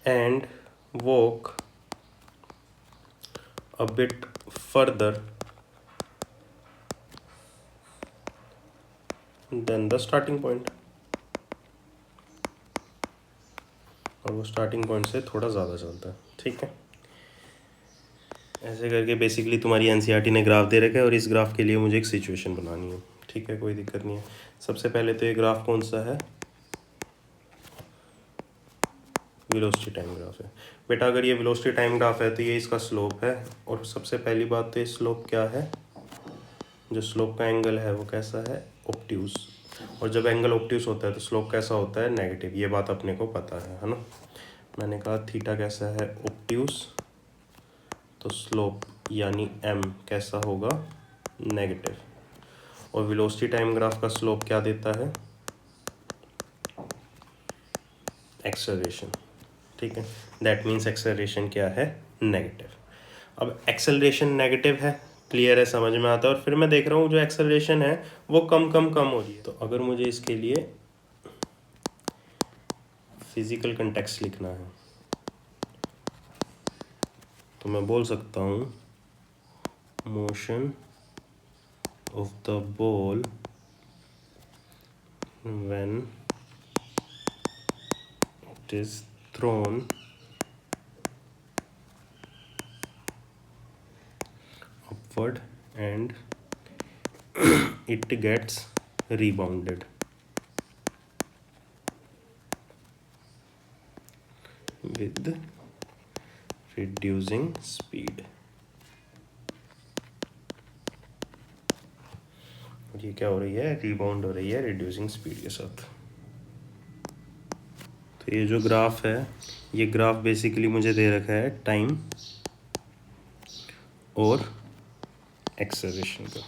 A: and walk a bit further than the starting point। और वो स्टार्टिंग पॉइंट से थोड़ा ज़्यादा चलता है। ठीक है, ऐसे करके बेसिकली तुम्हारी एनसीईआरटी ने ग्राफ दे रखा है और इस ग्राफ के लिए मुझे एक सिचुएशन बनानी है। ठीक है, कोई दिक्कत नहीं है। सबसे पहले तो ये ग्राफ कौन सा है, वेलोसिटी टाइम ग्राफ है बेटा। अगर ये वेलोसिटी टाइम ग्राफ है तो ये इसका स्लोप है। और सबसे पहली बात तो ये स्लोप क्या है, जो स्लोप का एंगल है वो कैसा है, ऑब्ट्यूज। और जब एंगल ऑब्ट्यूज होता है तो स्लोप कैसा होता है, नेगेटिव। ये बात अपने को पता है ना। मैंने कहा थीटा कैसा है, ऑब्ट्यूज, तो स्लोप यानी एम कैसा होगा, नेगेटिव। और वेलोसिटी टाइम ग्राफ का स्लोप क्या देता है, एक्सेलरेशन। ठीक है, दैट मीन्स एक्सेलरेशन क्या है, नेगेटिव। अब एक्सेलरेशन नेगेटिव है, क्लियर है, समझ में आता है। और फिर मैं देख रहा हूँ जो एक्सेलरेशन है वो कम कम कम हो रही है। तो अगर मुझे इसके लिए फिजिकल कंटेक्स्ट लिखना है तो मैं बोल सकता हूँ motion of the ball when it is throne upward and it gets rebounded with reducing speed। ये क्या हो रही है, रिबाउंड हो रही है रिड्यूसिंग स्पीड के साथ। तो ये जो ग्राफ है, ये ग्राफ बेसिकली मुझे दे रखा है टाइम और एक्सेलरेशन का,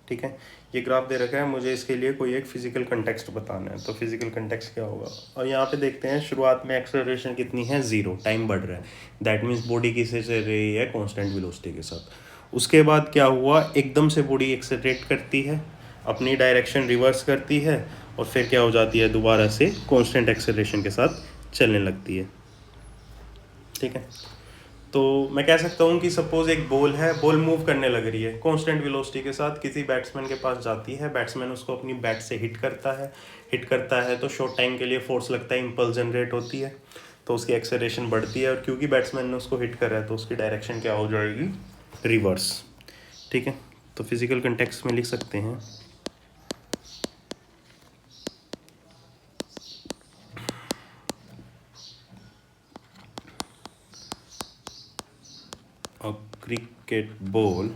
A: ठीक है। ये ग्राफ दे रखा है, मुझे इसके लिए कोई एक फिजिकल कंटेक्स्ट बताना है। तो फिजिकल कंटेक्स्ट क्या होगा, और यहाँ पे देखते हैं शुरुआत में एक्सेलरेशन कितनी है, 0, टाइम बढ़ रहा है, दैट मीन्स बॉडी किससे चल रही है, कांस्टेंट वेलोसिटी के साथ। उसके बाद क्या हुआ, एकदम से बॉडी एक्सेलरेट करती है, अपनी डायरेक्शन रिवर्स करती है और फिर क्या हो जाती है, दोबारा से कांस्टेंट एक्सेलरेशन के साथ चलने लगती है, ठीक है। तो मैं कह सकता हूँ कि सपोज एक बॉल है, बॉल मूव करने लग रही है कांस्टेंट वेलोसिटी के साथ, किसी बैट्समैन के पास जाती है, बैट्समैन उसको अपनी बैट से हिट करता है तो शॉर्ट टाइम के लिए फोर्स लगता है, इम्पल्स जनरेट होती है, तो उसकी एक्सेलरेशन बढ़ती है, और क्योंकि बैट्समैन ने उसको हिट करा है तो उसकी डायरेक्शन क्या हो जाएगी, रिवर्स, ठीक है। तो फिजिकल कंटेक्स्ट में लिख सकते हैं a cricket ball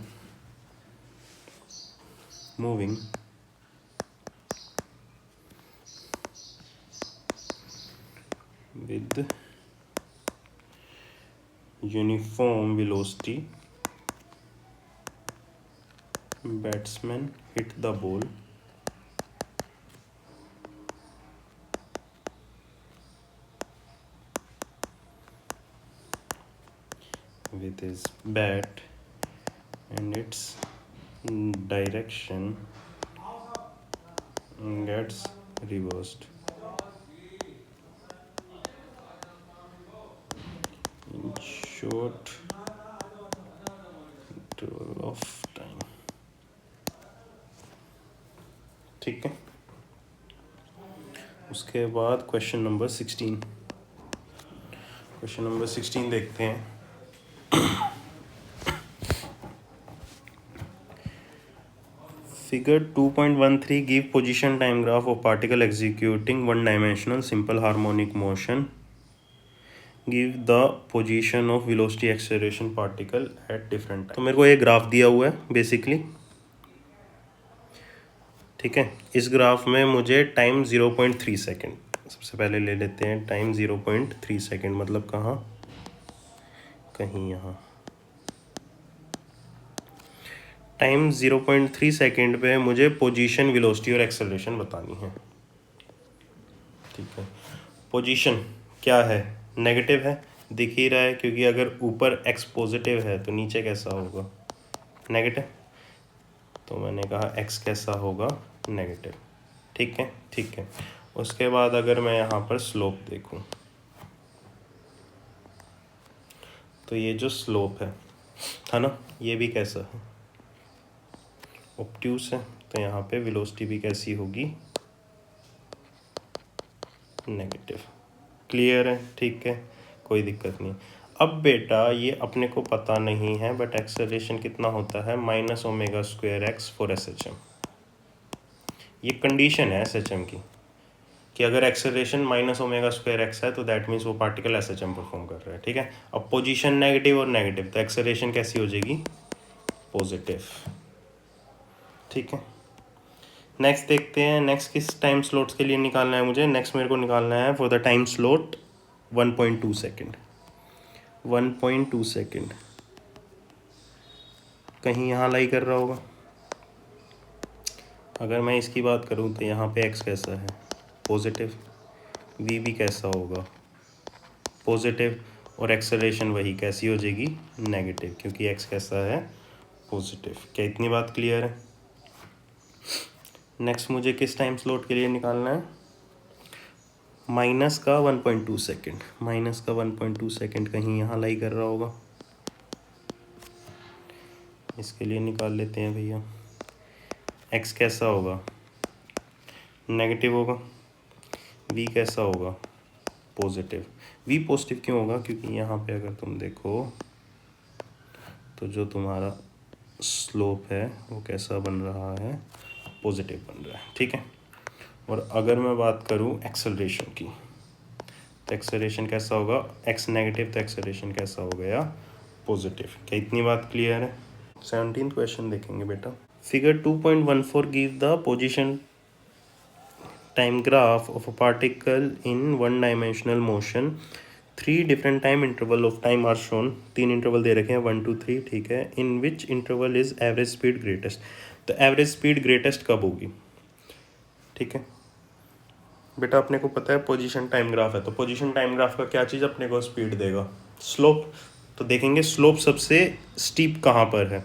A: moving with uniform velocity, batsman hit the ball with his bat and its direction gets reversed in short interval of time, ठीक है। उसके बाद क्वेश्चन नंबर 16 देखते हैं। Figure 2.13 give position time graph of particle executing one dimensional simple harmonic motion, give the position of velocity acceleration particle at different time। तो मेरे को ये ग्राफ दिया हुआ है बेसिकली, ठीक है। इस ग्राफ में मुझे टाइम 0.3 सेकेंड, सबसे पहले ले लेते हैं टाइम 0.3 सेकेंड, मतलब कहाँ, कहीं यहाँ, टाइम 0.3 सेकेंड पे मुझे पोजीशन, वेलोसिटी और एक्सेलरेशन बतानी है, ठीक है। पोजीशन क्या है, नेगेटिव है, दिख ही रहा है, क्योंकि अगर ऊपर एक्स पॉजिटिव है तो नीचे कैसा होगा, नेगेटिव, तो मैंने कहा एक्स कैसा होगा, नेगेटिव, ठीक है, ठीक है। उसके बाद अगर मैं यहाँ पर स्लोप देखूँ तो ये जो स्लोप है ना, ये भी कैसा है, ऑब्ट्यूस है, तो यहाँ पे वेलोसिटी भी कैसी होगी, नेगेटिव, क्लियर है, ठीक है, कोई दिक्कत नहीं। अब बेटा ये अपने को पता नहीं है, बट एक्सेलरेशन कितना होता है, -ω²x फॉर SHM। ये कंडीशन है SHM की कि अगर एक्सेलरेशन -ω²x है तो दैट मीन्स वो पार्टिकल SHM परफॉर्म कर रहा है, ठीक है। अब पोजीशन नेगेटिव और नेगेटिव, तो एक्सेलरेशन कैसी हो जाएगी, पॉजिटिव, ठीक है। नेक्स्ट देखते हैं, नेक्स्ट किस टाइम स्लॉट्स के लिए निकालना है मुझे, नेक्स्ट मेरे को निकालना है for the time slot 1.2 second, 1.2 second कहीं यहाँ लाई कर रहा होगा। अगर मैं इसकी बात करूँ तो यहाँ पे x कैसा है, पॉजिटिव, v भी कैसा होगा, पॉजिटिव, और एक्सेलरेशन वही कैसी हो जाएगी, नेगेटिव, क्योंकि एक्स कैसा है, पॉजिटिव। क्या इतनी बात क्लियर है? नेक्स्ट मुझे किस टाइम स्लॉट के लिए निकालना है, माइनस का 1.2 सेकेंड। माइनस का 1.2 सेकेंड कहीं यहाँ लाई कर रहा होगा, इसके लिए निकाल लेते हैं भैया। एक्स कैसा होगा, नेगेटिव होगा। वी कैसा होगा, पॉजिटिव। वी पॉजिटिव क्यों होगा, क्योंकि यहाँ पे अगर तुम देखो तो जो तुम्हारा स्लोप है वो कैसा बन रहा है, पॉजिटिव बन रहा है, ठीक है। और अगर मैं बात करूँ एक्सेलरेशन की, तो एक्सेलरेशन कैसा होगा, एक्स नेगेटिव, तो एक्सेलरेशन कैसा हो गया, पॉजिटिव। क्या इतनी बात क्लियर है? 17th क्वेश्चन देखेंगे बेटा। Figure 2.14 give the position time graph of a particle in one dimensional motion. 3 different time interval of time are shown. 3 interval दे रखे हैं, 1 2 3, ठीक है। In which interval is average speed greatest. तो average speed greatest कब होगी, ठीक है बेटा। अपने को पता है पोजीशन टाइम ग्राफ है, तो पोजीशन टाइम ग्राफ का क्या चीज़ अपने को स्पीड देगा, स्लोप। तो देखेंगे स्लोप सबसे स्टीप कहाँ पर है,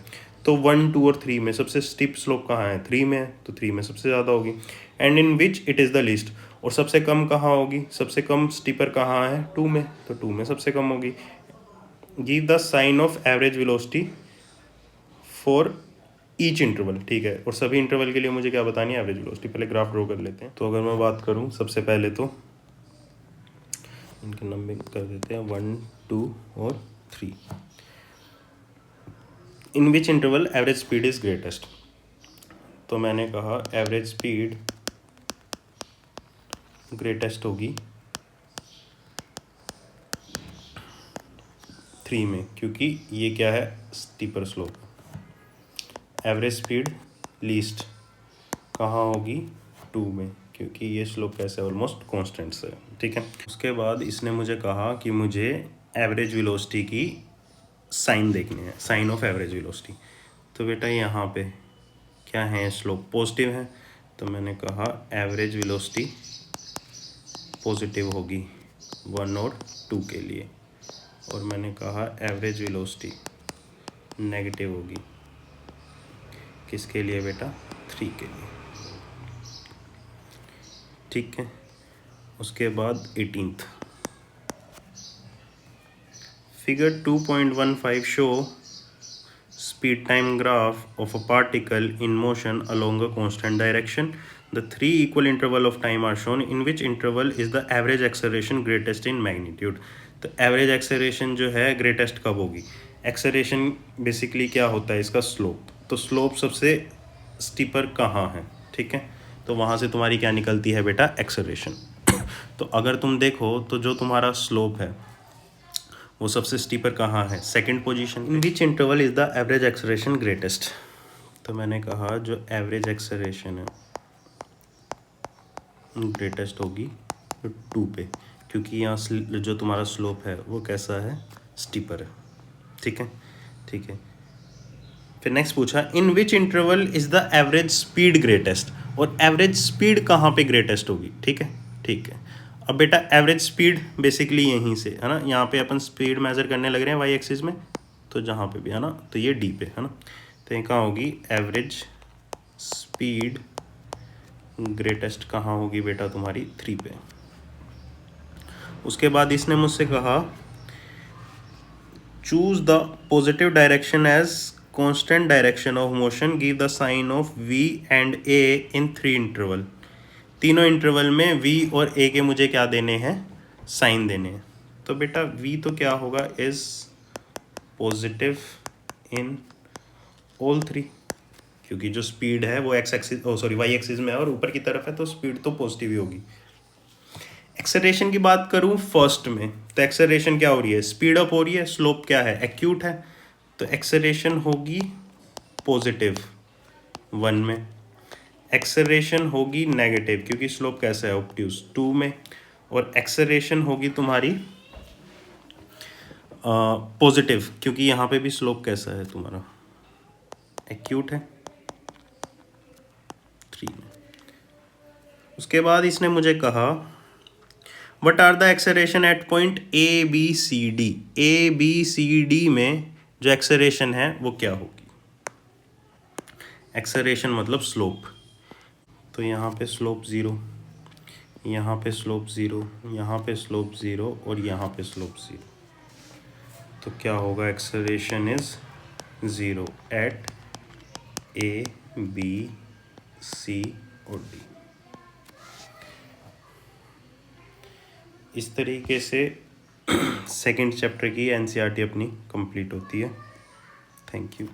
A: तो 1 2 और 3 में सबसे स्टीप स्लोप कहाँ है, 3 में है, तो 3 में सबसे ज़्यादा होगी। And in which it is the least. और सबसे कम कहाँ होगी, सबसे कम स्टीपर कहाँ है, 2 में, तो 2 में सबसे कम होगी। Give the sign of average velocity for each interval, ठीक है। और सभी इंटरवल के लिए मुझे क्या बतानी है, एवरेज वेलोसिटी। पहले ग्राफ ड्रॉ कर लेते हैं। तो अगर मैं बात करूं सबसे पहले तो इनके नंबरिंग कर देते हैं 1 2 और 3। In which interval average speed is greatest. तो मैंने कहा एवरेज स्पीड ग्रेटेस्ट होगी 3 में, क्योंकि ये क्या है, steeper slope. Average speed least कहाँ होगी, 2 में, क्योंकि ये स्लोप कैसे ऑलमोस्ट कांस्टेंट से, ठीक है। उसके बाद इसने मुझे कहा कि मुझे एवरेज वेलोसिटी की साइन देखनी है, साइन ऑफ एवरेज वेलोसिटी। तो बेटा यहाँ पे क्या है, स्लोप पॉजिटिव है, तो मैंने कहा एवरेज वेलोसिटी पॉजिटिव होगी 1 और 2 के लिए। और मैंने कहा एवरेज वेलोसिटी नेगेटिव होगी किसके लिए बेटा, 3 के लिए, ठीक है। उसके बाद 18th figure 2.15 show speed time graph of a particle in motion along a constant direction. The 3 equal interval of time are shown, in which interval is the average acceleration greatest in magnitude. तो average acceleration जो है greatest कब होगी, acceleration basically क्या होता है इसका, slope। तो slope सबसे steeper कहाँ है, ठीक है। तो वहाँ से तुम्हारी क्या निकलती है बेटा, acceleration। तो अगर तुम देखो तो जो तुम्हारा slope है वो सबसे स्टीपर कहाँ है, second position. In which interval is the average acceleration greatest. तो मैंने कहा जो एवरेज एक्सेलरेशन है ग्रेटेस्ट होगी 2 पे, क्योंकि यहाँ जो तुम्हारा स्लोप है वो कैसा है, स्टीपर है, ठीक है, ठीक है। फिर नेक्स्ट पूछा in which interval is the average speed greatest. और एवरेज स्पीड कहाँ पे ग्रेटेस्ट होगी, ठीक है, ठीक है। अब बेटा एवरेज स्पीड बेसिकली यहीं से है ना, यहाँ पे अपन स्पीड मेजर करने लग रहे हैं वाई एक्सिस में, तो जहाँ पे भी है ना, तो ये डी पे है ना, तो ये कहाँ होगी, एवरेज स्पीड ग्रेटेस्ट कहाँ होगी बेटा, तुम्हारी 3 पे। उसके बाद इसने मुझसे कहा choose the positive direction as constant direction of motion, give the sign of v and a in 3 interval. तीनों इंटरवल में v और a के मुझे क्या देने हैं, साइन देने हैं। तो बेटा v तो क्या होगा, इज पॉजिटिव इन ऑल 3, क्योंकि जो स्पीड है वो एक्स एक्सिस वाई एक्सिस में है और ऊपर की तरफ है, तो स्पीड तो पॉजिटिव ही होगी। एक्सेलरेशन की बात करूं फर्स्ट में, तो एक्सेलरेशन क्या हो रही है, स्पीड अप हो रही है, स्लोप क्या है, एक्यूट है, तो एक्सेलरेशन होगी पॉजिटिव 1 में। एक्सेलरेशन होगी नेगेटिव, क्योंकि स्लोप कैसा है, ऑब्ट्यूज 2 में। और एक्सेलरेशन होगी तुम्हारी पॉजिटिव, क्योंकि यहाँ पे भी स्लोप कैसा है तुम्हारा, एक्यूट है, 3 में। उसके बाद इसने मुझे कहा what are the acceleration at point A B C D, A B C D में जो एक्सेलरेशन है वो क्या होगी? एक्सेलरेशन मतलब स्लोप, तो यहाँ पे स्लोप 0, यहाँ पे स्लोप 0, यहाँ पे स्लोप 0 और यहाँ पे स्लोप 0, तो क्या होगा? Acceleration is 0 at A B C और डी। इस तरीके से सेकंड चैप्टर की एनसीईआरटी अपनी कंप्लीट होती है। Thank you.